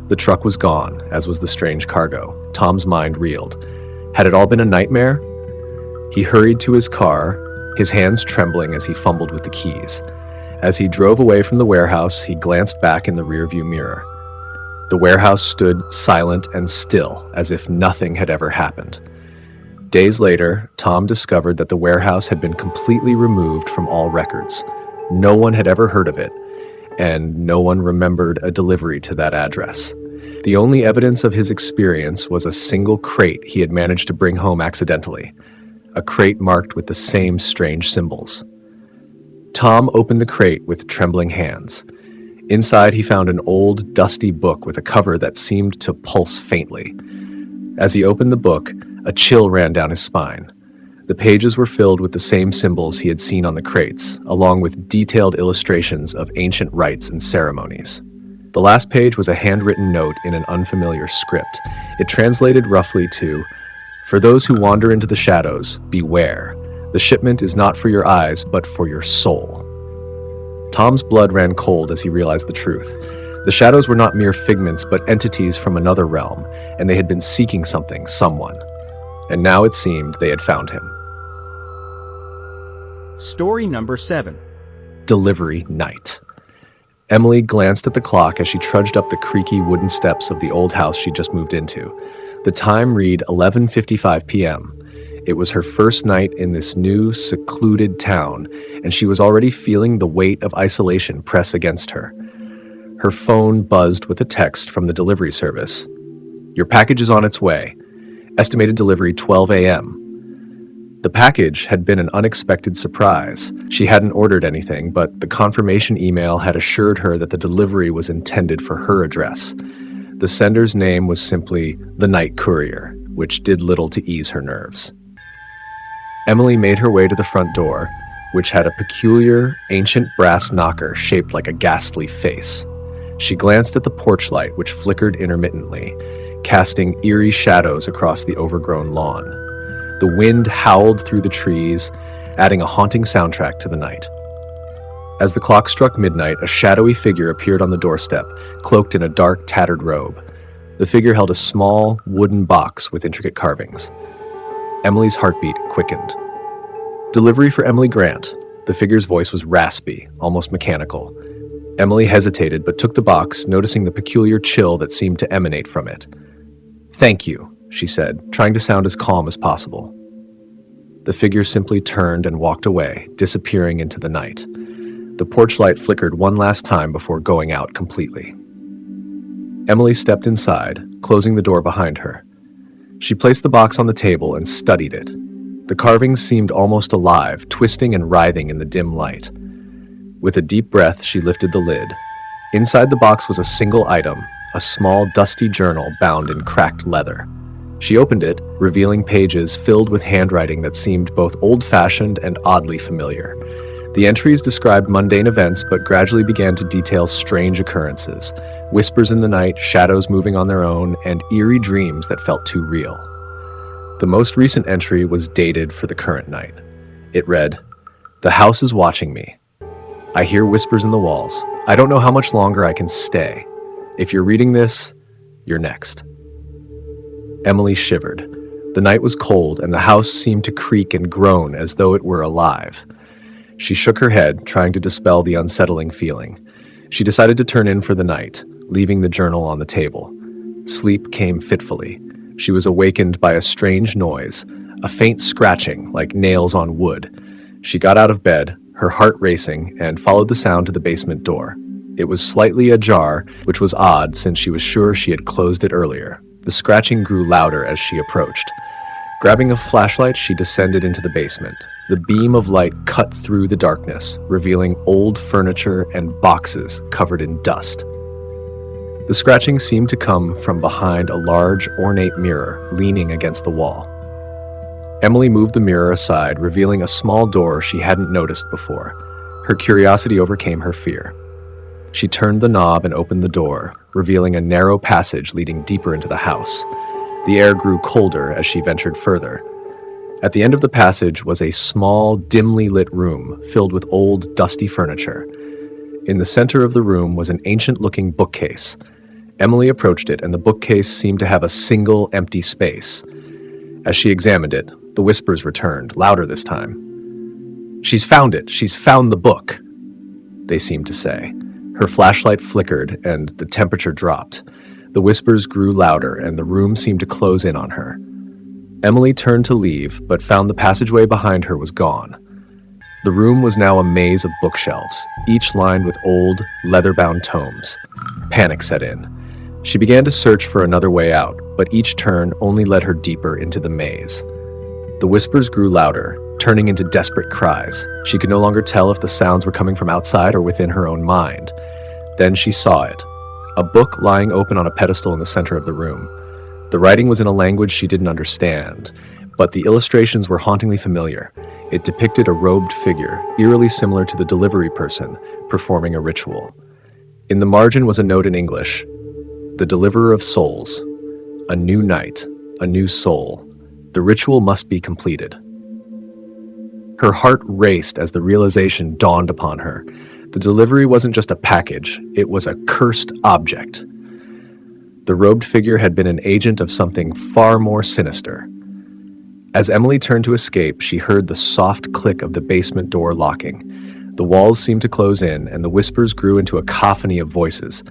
The truck was gone, as was the strange cargo. Tom's mind reeled. Had it all been a nightmare? He hurried to his car, his hands trembling as he fumbled with the keys. As he drove away from the warehouse, he glanced back in the rearview mirror. The warehouse stood silent and still, as if nothing had ever happened. Days later, Tom discovered that the warehouse had been completely removed from all records. No one had ever heard of it, and no one remembered a delivery to that address. The only evidence of his experience was a single crate he had managed to bring home accidentally, a crate marked with the same strange symbols. Tom opened the crate with trembling hands. Inside, he found an old, dusty book with a cover that seemed to pulse faintly. As he opened the book, a chill ran down his spine. The pages were filled with the same symbols he had seen on the crates, along with detailed illustrations of ancient rites and ceremonies. The last page was a handwritten note in an unfamiliar script. It translated roughly to, "For those who wander into the shadows, beware. The shipment is not for your eyes, but for your soul." Tom's blood ran cold as he realized the truth. The shadows were not mere figments, but entities from another realm, and they had been seeking something, someone. And now it seemed they had found him. Story number 7. Delivery night. Emily glanced at the clock as she trudged up the creaky wooden steps of the old house she just moved into. The time read 11:55 p.m. It was her first night in this new, secluded town, and she was already feeling the weight of isolation press against her. Her phone buzzed with a text from the delivery service. "Your package is on its way. Estimated delivery 12 a.m. The package had been an unexpected surprise. She hadn't ordered anything, but the confirmation email had assured her that the delivery was intended for her address. The sender's name was simply the Night Courier, which did little to ease her nerves. Emily made her way to the front door, which had a peculiar, ancient brass knocker shaped like a ghastly face. She glanced at the porch light, which flickered intermittently, casting eerie shadows across the overgrown lawn. The wind howled through the trees, adding a haunting soundtrack to the night. As the clock struck midnight, a shadowy figure appeared on the doorstep, cloaked in a dark, tattered robe. The figure held a small, wooden box with intricate carvings. Emily's heartbeat quickened. "Delivery for Emily Grant." The figure's voice was raspy, almost mechanical. Emily hesitated but took the box, noticing the peculiar chill that seemed to emanate from it. "Thank you," she said, trying to sound as calm as possible. The figure simply turned and walked away, disappearing into the night. The porch light flickered one last time before going out completely. Emily stepped inside, closing the door behind her. She placed the box on the table and studied it. The carvings seemed almost alive, twisting and writhing in the dim light. With a deep breath, she lifted the lid. Inside the box was a single item, a small, dusty journal bound in cracked leather. She opened it, revealing pages filled with handwriting that seemed both old-fashioned and oddly familiar. The entries described mundane events but gradually began to detail strange occurrences, whispers in the night, shadows moving on their own, and eerie dreams that felt too real. The most recent entry was dated for the current night. It read, "The house is watching me. I hear whispers in the walls. I don't know how much longer I can stay. If you're reading this, you're next." Emily shivered. The night was cold, and the house seemed to creak and groan as though it were alive. She shook her head, trying to dispel the unsettling feeling. She decided to turn in for the night, leaving the journal on the table. Sleep came fitfully. She was awakened by a strange noise, a faint scratching like nails on wood. She got out of bed, her heart racing, and followed the sound to the basement door. It was slightly ajar, which was odd since she was sure she had closed it earlier. The scratching grew louder as she approached. Grabbing a flashlight, she descended into the basement. The beam of light cut through the darkness, revealing old furniture and boxes covered in dust. The scratching seemed to come from behind a large, ornate mirror leaning against the wall. Emily moved the mirror aside, revealing a small door she hadn't noticed before. Her curiosity overcame her fear. She turned the knob and opened the door, revealing a narrow passage leading deeper into the house. The air grew colder as she ventured further. At the end of the passage was a small, dimly lit room filled with old, dusty furniture. In the center of the room was an ancient-looking bookcase. Emily approached it, and the bookcase seemed to have a single, empty space. As she examined it, the whispers returned, louder this time. "She's found it! She's found the book!" they seemed to say. Her flashlight flickered, and the temperature dropped. The whispers grew louder, and the room seemed to close in on her. Emily turned to leave, but found the passageway behind her was gone. The room was now a maze of bookshelves, each lined with old, leather-bound tomes. Panic set in. She began to search for another way out, but each turn only led her deeper into the maze. The whispers grew louder, turning into desperate cries. She could no longer tell if the sounds were coming from outside or within her own mind. Then she saw it. A book lying open on a pedestal in the center of the room. The writing was in a language she didn't understand, but the illustrations were hauntingly familiar. It depicted a robed figure, eerily similar to the delivery person, performing a ritual. In the margin was a note in English: "The deliverer of souls. A new night, a new soul. The ritual must be completed." Her heart raced as the realization dawned upon her. The delivery wasn't just a package, it was a cursed object. The robed figure had been an agent of something far more sinister. As Emily turned to escape, she heard the soft click of the basement door locking. The walls seemed to close in, and the whispers grew into a cacophony of voices.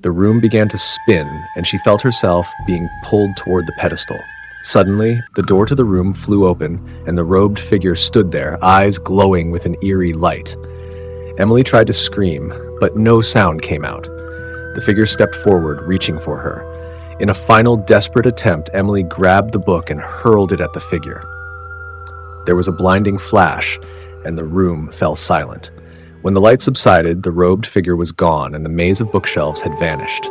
The room began to spin, and she felt herself being pulled toward the pedestal. Suddenly, the door to the room flew open, and the robed figure stood there, eyes glowing with an eerie light. Emily tried to scream, but no sound came out. The figure stepped forward, reaching for her. In a final desperate attempt, Emily grabbed the book and hurled it at the figure. There was a blinding flash, and the room fell silent. When the light subsided, the robed figure was gone, and the maze of bookshelves had vanished.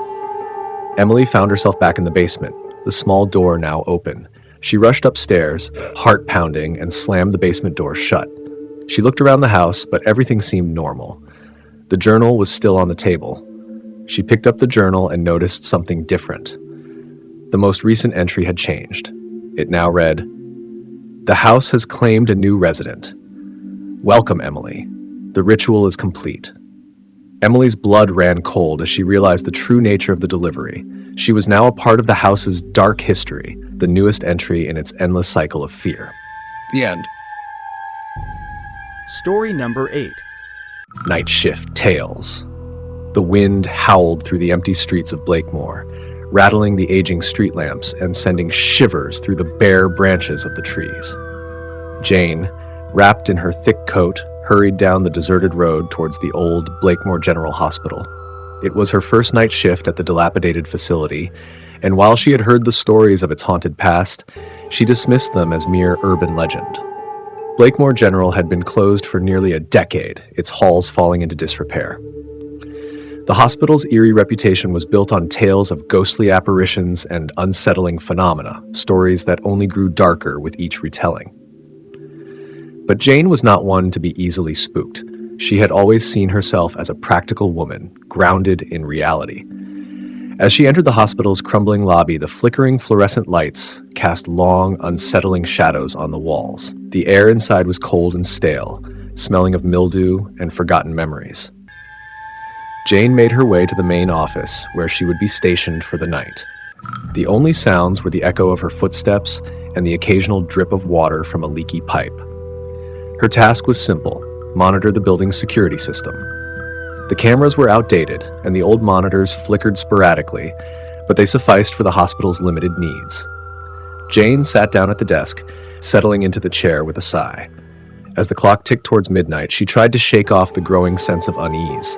Emily found herself back in the basement, the small door now open. She rushed upstairs, heart pounding, and slammed the basement door shut. She looked around the house, but everything seemed normal. The journal was still on the table. She picked up the journal and noticed something different. The most recent entry had changed. It now read, "The house has claimed a new resident. Welcome, Emily. The ritual is complete." Emily's blood ran cold as she realized the true nature of the delivery. She was now a part of the house's dark history, the newest entry in its endless cycle of fear. The end. Story number 8. Night Shift Tales. The wind howled through the empty streets of Blakemore, rattling the aging street lamps and sending shivers through the bare branches of the trees. Jane, wrapped in her thick coat, hurried down the deserted road towards the old Blakemore General Hospital. It was her first night shift at the dilapidated facility, and while she had heard the stories of its haunted past, she dismissed them as mere urban legend. Blakemore General had been closed for nearly a decade, its halls falling into disrepair. The hospital's eerie reputation was built on tales of ghostly apparitions and unsettling phenomena, stories that only grew darker with each retelling. But Jane was not one to be easily spooked. She had always seen herself as a practical woman, grounded in reality. As she entered the hospital's crumbling lobby, the flickering fluorescent lights cast long, unsettling shadows on the walls. The air inside was cold and stale, smelling of mildew and forgotten memories. Jane made her way to the main office, where she would be stationed for the night. The only sounds were the echo of her footsteps and the occasional drip of water from a leaky pipe. Her task was simple: monitor the building's security system. The cameras were outdated, and the old monitors flickered sporadically, but they sufficed for the hospital's limited needs. Jane sat down at the desk, settling into the chair with a sigh. As the clock ticked towards midnight, she tried to shake off the growing sense of unease.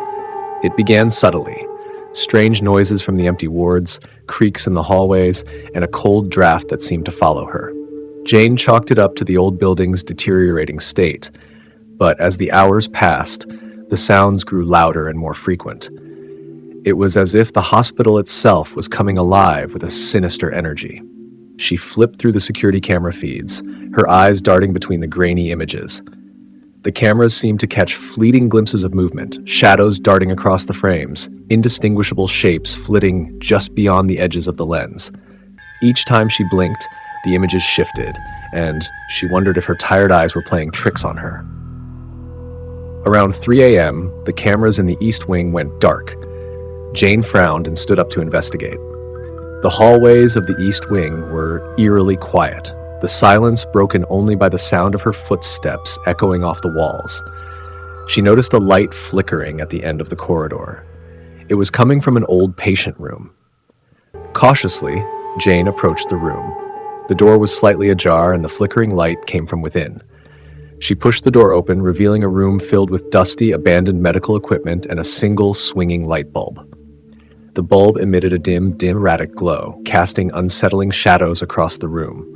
It began subtly: strange noises from the empty wards, creaks in the hallways, and a cold draft that seemed to follow her. Jane chalked it up to the old building's deteriorating state, but as the hours passed, the sounds grew louder and more frequent. It was as if the hospital itself was coming alive with a sinister energy. She flipped through the security camera feeds, her eyes darting between the grainy images. The cameras seemed to catch fleeting glimpses of movement, shadows darting across the frames, indistinguishable shapes flitting just beyond the edges of the lens. Each time she blinked, the images shifted, and she wondered if her tired eyes were playing tricks on her. Around 3 a.m., the cameras in the East Wing went dark. Jane frowned and stood up to investigate. The hallways of the East Wing were eerily quiet, the silence broken only by the sound of her footsteps echoing off the walls. She noticed a light flickering at the end of the corridor. It was coming from an old patient room. Cautiously, Jane approached the room. The door was slightly ajar and the flickering light came from within. She pushed the door open, revealing a room filled with dusty, abandoned medical equipment and a single swinging light bulb. The bulb emitted a dim, erratic glow, casting unsettling shadows across the room.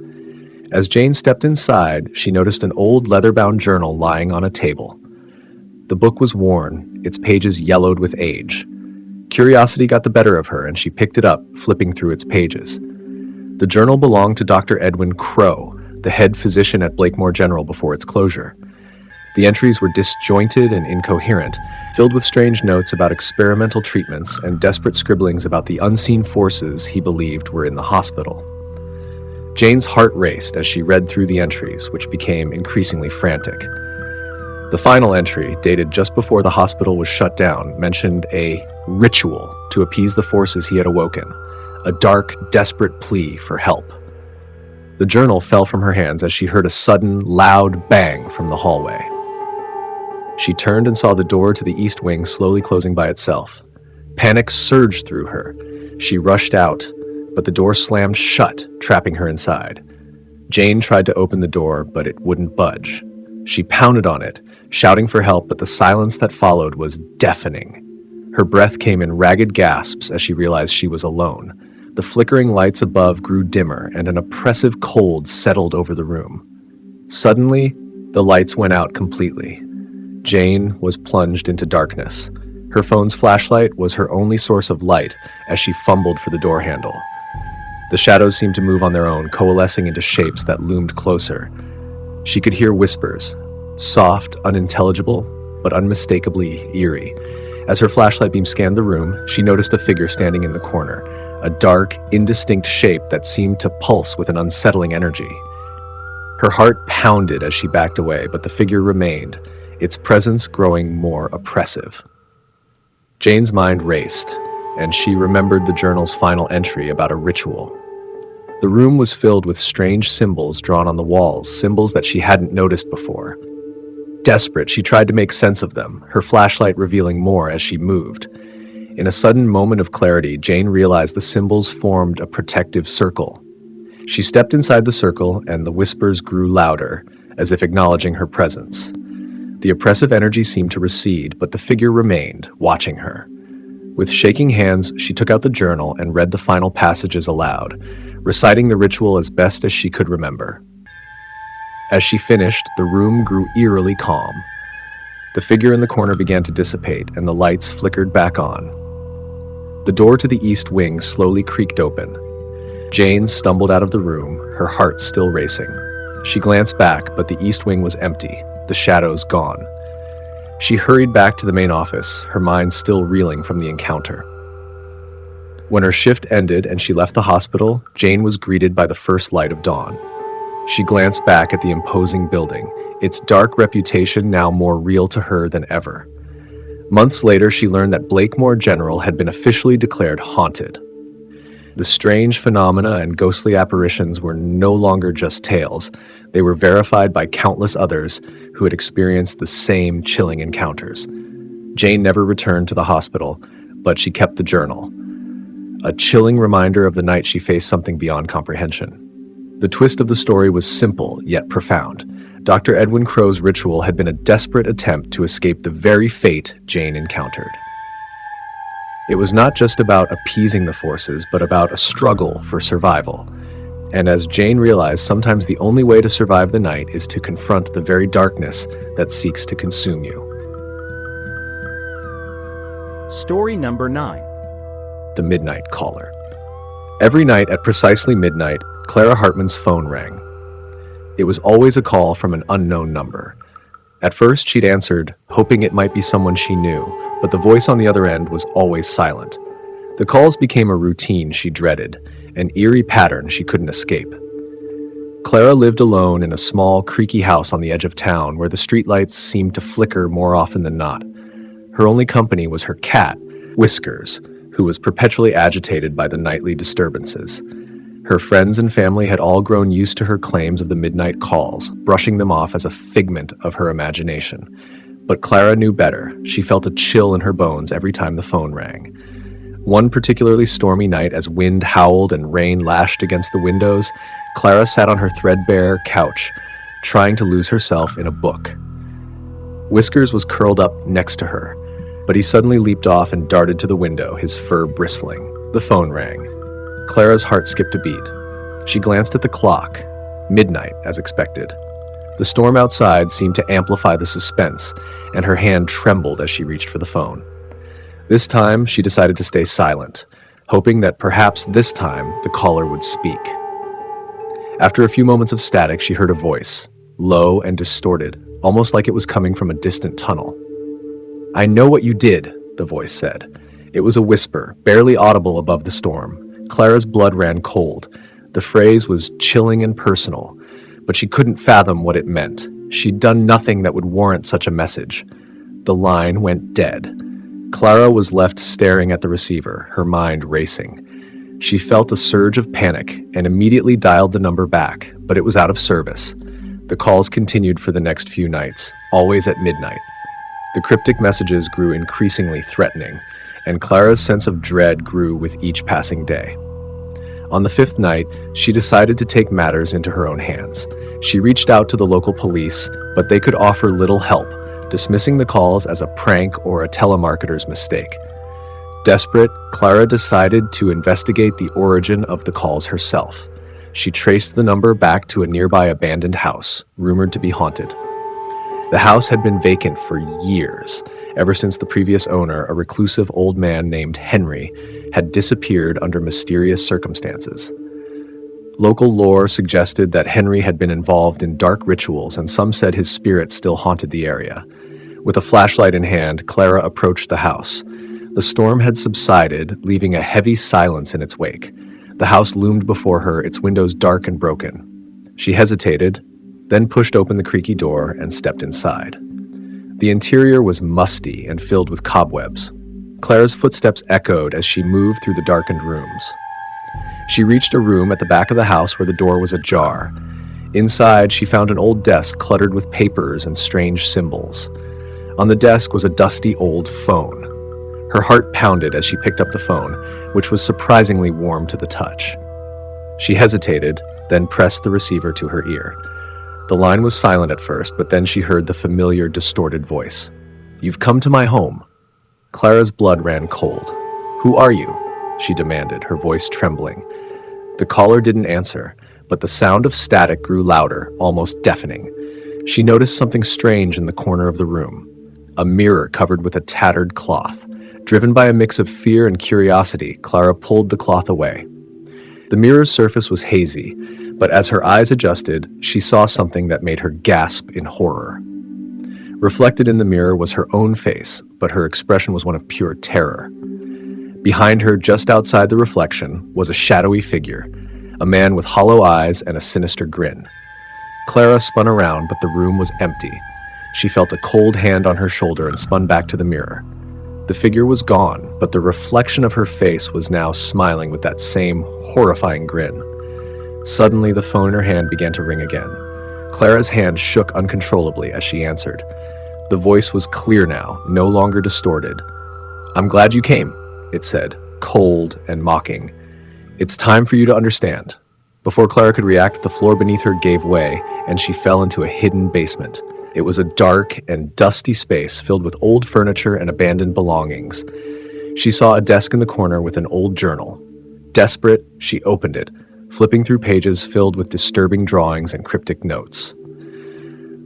As Jane stepped inside, she noticed an old leather-bound journal lying on a table. The book was worn, its pages yellowed with age. Curiosity got the better of her, and she picked it up, flipping through its pages. The journal belonged to Dr. Edwin Crow, the head physician at Blakemore General before its closure. The entries were disjointed and incoherent, filled with strange notes about experimental treatments and desperate scribblings about the unseen forces he believed were in the hospital. Jane's heart raced as she read through the entries, which became increasingly frantic. The final entry, dated just before the hospital was shut down, mentioned a ritual to appease the forces he had awoken, a dark, desperate plea for help. The journal fell from her hands as she heard a sudden, loud bang from the hallway. She turned and saw the door to the East Wing slowly closing by itself. Panic surged through her. She rushed out, but the door slammed shut, trapping her inside. Jane tried to open the door, but it wouldn't budge. She pounded on it, shouting for help, but the silence that followed was deafening. Her breath came in ragged gasps as she realized she was alone. The flickering lights above grew dimmer, and an oppressive cold settled over the room. Suddenly, the lights went out completely. Jane was plunged into darkness. Her phone's flashlight was her only source of light as she fumbled for the door handle. The shadows seemed to move on their own, coalescing into shapes that loomed closer. She could hear whispers, soft, unintelligible, but unmistakably eerie. As her flashlight beam scanned the room, she noticed a figure standing in the corner, a dark, indistinct shape that seemed to pulse with an unsettling energy. Her heart pounded as she backed away, but the figure remained, its presence growing more oppressive. Jane's mind raced, and she remembered the journal's final entry about a ritual. The room was filled with strange symbols drawn on the walls, symbols that she hadn't noticed before. Desperate, she tried to make sense of them, her flashlight revealing more as she moved. In a sudden moment of clarity, Jane realized the symbols formed a protective circle. She stepped inside the circle, and the whispers grew louder, as if acknowledging her presence. The oppressive energy seemed to recede, but the figure remained, watching her. With shaking hands, she took out the journal and read the final passages aloud, reciting the ritual as best as she could remember. As she finished, the room grew eerily calm. The figure in the corner began to dissipate, and the lights flickered back on. The door to the East Wing slowly creaked open. Jane stumbled out of the room, her heart still racing. She glanced back, but the East Wing was empty, the shadows gone. She hurried back to the main office, her mind still reeling from the encounter. When her shift ended and she left the hospital, Jane was greeted by the first light of dawn. She glanced back at the imposing building, its dark reputation now more real to her than ever. Months later, she learned that Blakemore General had been officially declared haunted. The strange phenomena and ghostly apparitions were no longer just tales. They were verified by countless others who had experienced the same chilling encounters. Jane never returned to the hospital, but she kept the journal, a chilling reminder of the night she faced something beyond comprehension. The twist of the story was simple, yet profound. Dr. Edwin Crow's ritual had been a desperate attempt to escape the very fate Jane encountered. It was not just about appeasing the forces, but about a struggle for survival. And as Jane realized, sometimes the only way to survive the night is to confront the very darkness that seeks to consume you. Story number 9. The Midnight Caller. Every night at precisely midnight, Clara Hartman's phone rang. It was always a call from an unknown number. At first, she'd answered, hoping it might be someone she knew, but the voice on the other end was always silent. The calls became a routine she dreaded, an eerie pattern she couldn't escape. Clara lived alone in a small, creaky house on the edge of town where the streetlights seemed to flicker more often than not. Her only company was her cat, Whiskers, who was perpetually agitated by the nightly disturbances. Her friends and family had all grown used to her claims of the midnight calls, brushing them off as a figment of her imagination. But Clara knew better. She felt a chill in her bones every time the phone rang. One particularly stormy night, as wind howled and rain lashed against the windows, Clara sat on her threadbare couch, trying to lose herself in a book. Whiskers was curled up next to her, but he suddenly leaped off and darted to the window, his fur bristling. The phone rang. Clara's heart skipped a beat. She glanced at the clock. Midnight, as expected. The storm outside seemed to amplify the suspense, and her hand trembled as she reached for the phone. This time, she decided to stay silent, hoping that perhaps this time the caller would speak. After a few moments of static, she heard a voice, low and distorted, almost like it was coming from a distant tunnel. "I know what you did," the voice said. It was a whisper, barely audible above the storm. Clara's blood ran cold. The phrase was chilling and personal, but she couldn't fathom what it meant. She'd done nothing that would warrant such a message. The line went dead. Clara was left staring at the receiver, her mind racing. She felt a surge of panic and immediately dialed the number back, but it was out of service. The calls continued for the next few nights, always at midnight. The cryptic messages grew increasingly threatening, and Clara's sense of dread grew with each passing day. On the fifth night, she decided to take matters into her own hands. She reached out to the local police, but they could offer little help, dismissing the calls as a prank or a telemarketer's mistake. Desperate, Clara decided to investigate the origin of the calls herself. She traced the number back to a nearby abandoned house, rumored to be haunted. The house had been vacant for years, ever since the previous owner, a reclusive old man named Henry, had disappeared under mysterious circumstances. Local lore suggested that Henry had been involved in dark rituals, and some said his spirit still haunted the area. With a flashlight in hand, Clara approached the house. The storm had subsided, leaving a heavy silence in its wake. The house loomed before her, its windows dark and broken. She hesitated, then pushed open the creaky door and stepped inside. The interior was musty and filled with cobwebs. Clara's footsteps echoed as she moved through the darkened rooms. She reached a room at the back of the house where the door was ajar. Inside, she found an old desk cluttered with papers and strange symbols. On the desk was a dusty old phone. Her heart pounded as she picked up the phone, which was surprisingly warm to the touch. She hesitated, then pressed the receiver to her ear. The line was silent at first, but then she heard the familiar, distorted voice. "You've come to my home." Clara's blood ran cold. "Who are you?" she demanded, her voice trembling. The caller didn't answer, but the sound of static grew louder, almost deafening. She noticed something strange in the corner of the room. A mirror covered with a tattered cloth. Driven by a mix of fear and curiosity, Clara pulled the cloth away. The mirror's surface was hazy, but as her eyes adjusted, she saw something that made her gasp in horror. Reflected in the mirror was her own face, but her expression was one of pure terror. Behind her, just outside the reflection, was a shadowy figure, a man with hollow eyes and a sinister grin. Clara spun around, but the room was empty. She felt a cold hand on her shoulder and spun back to the mirror. The figure was gone, but the reflection of her face was now smiling with that same horrifying grin. Suddenly, the phone in her hand began to ring again. Clara's hand shook uncontrollably as she answered. The voice was clear now, no longer distorted. "I'm glad you came," it said, cold and mocking. "It's time for you to understand." Before Clara could react, the floor beneath her gave way, and she fell into a hidden basement. It was a dark and dusty space filled with old furniture and abandoned belongings. She saw a desk in the corner with an old journal. Desperate, she opened it, flipping through pages filled with disturbing drawings and cryptic notes.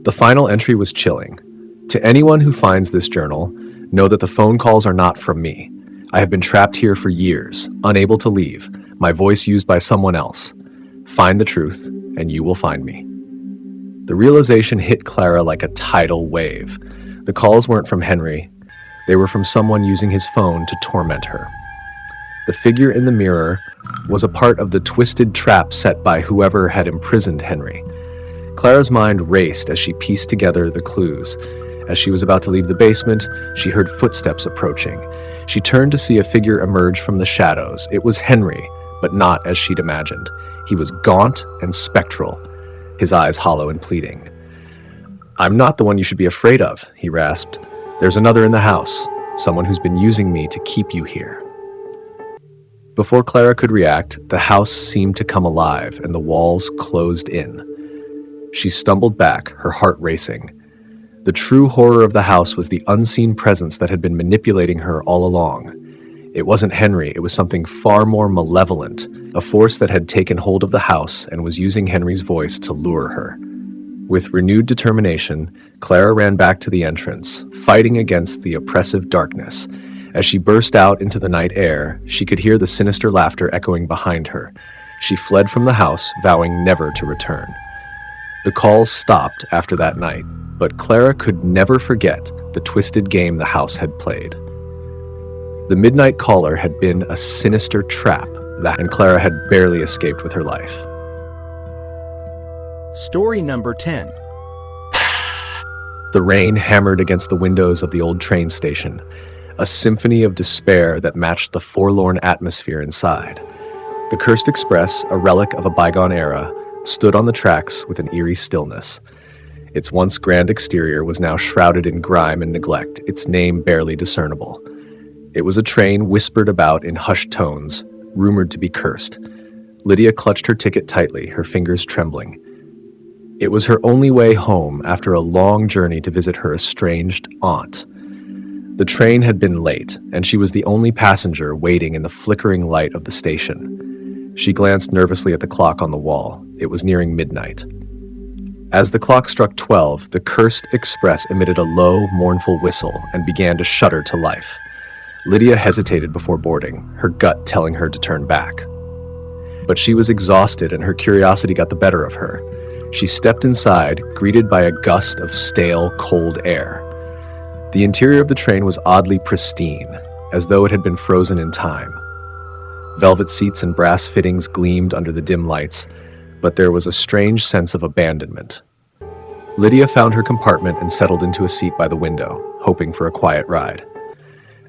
The final entry was chilling. "To anyone who finds this journal, know that the phone calls are not from me. I have been trapped here for years, unable to leave, my voice used by someone else. Find the truth, and you will find me." The realization hit Clara like a tidal wave. The calls weren't from Henry. They were from someone using his phone to torment her. The figure in the mirror was a part of the twisted trap set by whoever had imprisoned Henry. Clara's mind raced as she pieced together the clues. As she was about to leave the basement, she heard footsteps approaching. She turned to see a figure emerge from the shadows. It was Henry, but not as she'd imagined. He was gaunt and spectral, his eyes hollow and pleading. "I'm not the one you should be afraid of," he rasped. "There's another in the house, someone who's been using me to keep you here." Before Clara could react, the house seemed to come alive and the walls closed in. She stumbled back, her heart racing. The true horror of the house was the unseen presence that had been manipulating her all along. It wasn't Henry, it was something far more malevolent, a force that had taken hold of the house and was using Henry's voice to lure her. With renewed determination, Clara ran back to the entrance, fighting against the oppressive darkness. As she burst out into the night air, she could hear the sinister laughter echoing behind her. She fled from the house, vowing never to return. The calls stopped after that night, but Clara could never forget the twisted game the house had played. The midnight caller had been a sinister trap, and Clara had barely escaped with her life. Story number 10. The rain hammered against the windows of the old train station, a symphony of despair that matched the forlorn atmosphere inside. The cursed express, a relic of a bygone era, stood on the tracks with an eerie stillness. Its once grand exterior was now shrouded in grime and neglect, its name barely discernible. It was a train whispered about in hushed tones, rumored to be cursed. Lydia clutched her ticket tightly, her fingers trembling. It was her only way home after a long journey to visit her estranged aunt. The train had been late, and she was the only passenger waiting in the flickering light of the station. She glanced nervously at the clock on the wall. It was nearing midnight. As the clock struck 12, the cursed express emitted a low, mournful whistle and began to shudder to life. Lydia hesitated before boarding, her gut telling her to turn back. But she was exhausted and her curiosity got the better of her. She stepped inside, greeted by a gust of stale, cold air. The interior of the train was oddly pristine, as though it had been frozen in time. Velvet seats and brass fittings gleamed under the dim lights, but there was a strange sense of abandonment. Lydia found her compartment and settled into a seat by the window, hoping for a quiet ride.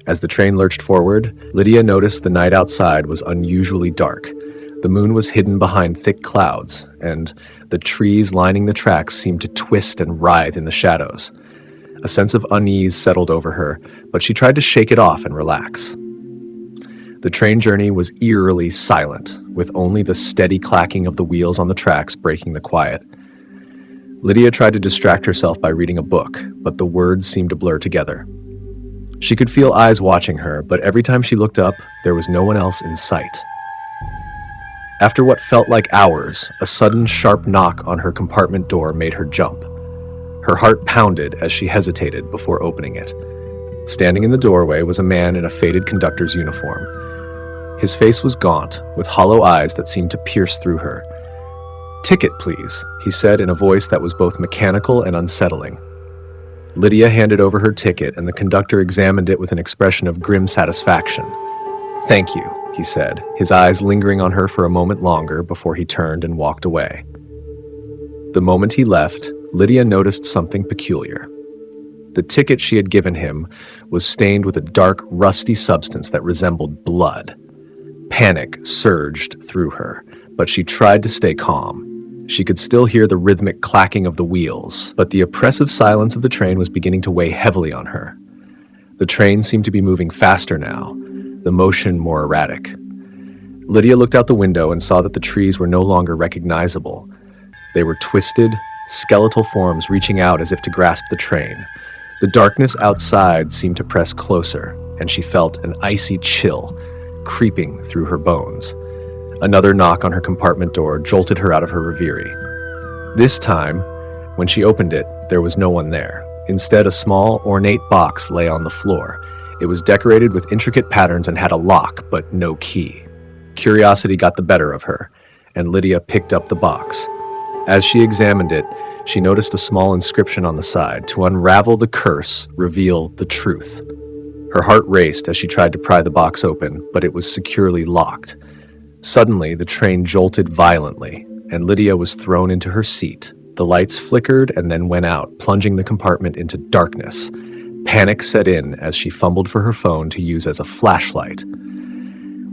As the train lurched forward, Lydia noticed the night outside was unusually dark. The moon was hidden behind thick clouds, and the trees lining the tracks seemed to twist and writhe in the shadows. A sense of unease settled over her, but she tried to shake it off and relax. The train journey was eerily silent, with only the steady clacking of the wheels on the tracks breaking the quiet. Lydia tried to distract herself by reading a book, but the words seemed to blur together. She could feel eyes watching her, but every time she looked up, there was no one else in sight. After what felt like hours, a sudden sharp knock on her compartment door made her jump. Her heart pounded as she hesitated before opening it. Standing in the doorway was a man in a faded conductor's uniform. His face was gaunt, with hollow eyes that seemed to pierce through her. "Ticket, please," he said in a voice that was both mechanical and unsettling. Lydia handed over her ticket, and the conductor examined it with an expression of grim satisfaction. "Thank you," he said, his eyes lingering on her for a moment longer before he turned and walked away. The moment he left, Lydia noticed something peculiar. The ticket she had given him was stained with a dark, rusty substance that resembled blood. Panic surged through her, but she tried to stay calm. She could still hear the rhythmic clacking of the wheels, but the oppressive silence of the train was beginning to weigh heavily on her. The train seemed to be moving faster now, the motion more erratic. Lydia looked out the window and saw that the trees were no longer recognizable. They were twisted, skeletal forms reaching out as if to grasp the train. The darkness outside seemed to press closer, and she felt an icy chill creeping through her bones. Another knock on her compartment door jolted her out of her reverie. This time, when she opened it, there was no one there. Instead, a small, ornate box lay on the floor. It was decorated with intricate patterns and had a lock, but no key. Curiosity got the better of her, and Lydia picked up the box. As she examined it, she noticed a small inscription on the side: "To unravel the curse, reveal the truth." Her heart raced as she tried to pry the box open, but it was securely locked. Suddenly, the train jolted violently, and Lydia was thrown into her seat. The lights flickered and then went out, plunging the compartment into darkness. Panic set in as she fumbled for her phone to use as a flashlight.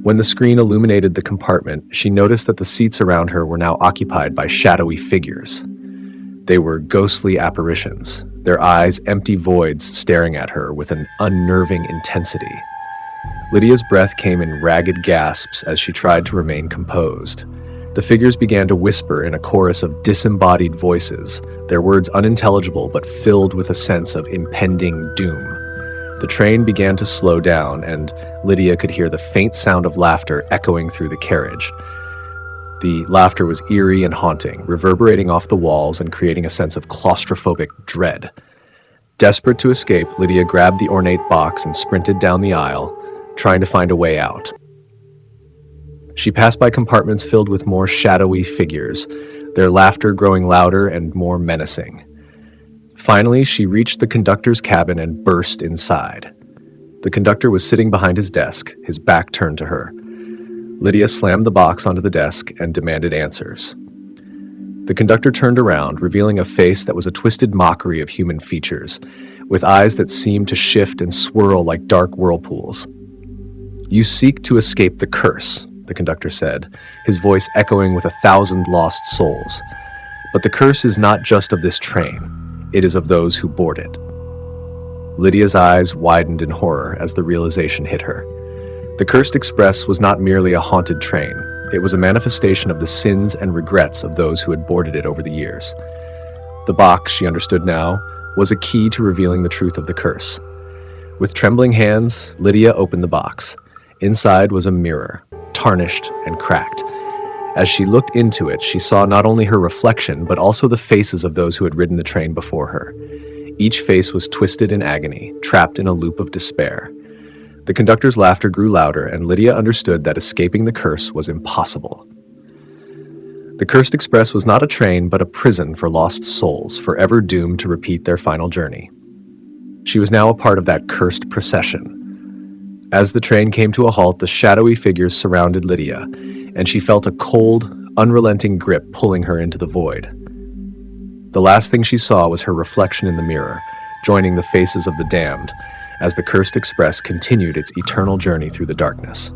When the screen illuminated the compartment, she noticed that the seats around her were now occupied by shadowy figures. They were ghostly apparitions, their eyes empty voids staring at her with an unnerving intensity. Lydia's breath came in ragged gasps as she tried to remain composed. The figures began to whisper in a chorus of disembodied voices, their words unintelligible but filled with a sense of impending doom. The train began to slow down, and Lydia could hear the faint sound of laughter echoing through the carriage. The laughter was eerie and haunting, reverberating off the walls and creating a sense of claustrophobic dread. Desperate to escape, Lydia grabbed the ornate box and sprinted down the aisle, trying to find a way out. She passed by compartments filled with more shadowy figures, their laughter growing louder and more menacing. Finally, she reached the conductor's cabin and burst inside. The conductor was sitting behind his desk, his back turned to her. Lydia slammed the box onto the desk and demanded answers. The conductor turned around, revealing a face that was a twisted mockery of human features, with eyes that seemed to shift and swirl like dark whirlpools. "You seek to escape the curse," the conductor said, his voice echoing with 1,000 lost souls. "But the curse is not just of this train. It is of those who board it." Lydia's eyes widened in horror as the realization hit her. The Cursed Express was not merely a haunted train. It was a manifestation of the sins and regrets of those who had boarded it over the years. The box, she understood now, was a key to revealing the truth of the curse. With trembling hands, Lydia opened the box. Inside was a mirror, tarnished and cracked. As she looked into it, she saw not only her reflection, but also the faces of those who had ridden the train before her. Each face was twisted in agony, trapped in a loop of despair. The conductor's laughter grew louder, and Lydia understood that escaping the curse was impossible. The Cursed Express was not a train, but a prison for lost souls, forever doomed to repeat their final journey. She was now a part of that cursed procession. As the train came to a halt, the shadowy figures surrounded Lydia, and she felt a cold, unrelenting grip pulling her into the void. The last thing she saw was her reflection in the mirror, joining the faces of the damned, as the Cursed Express continued its eternal journey through the darkness.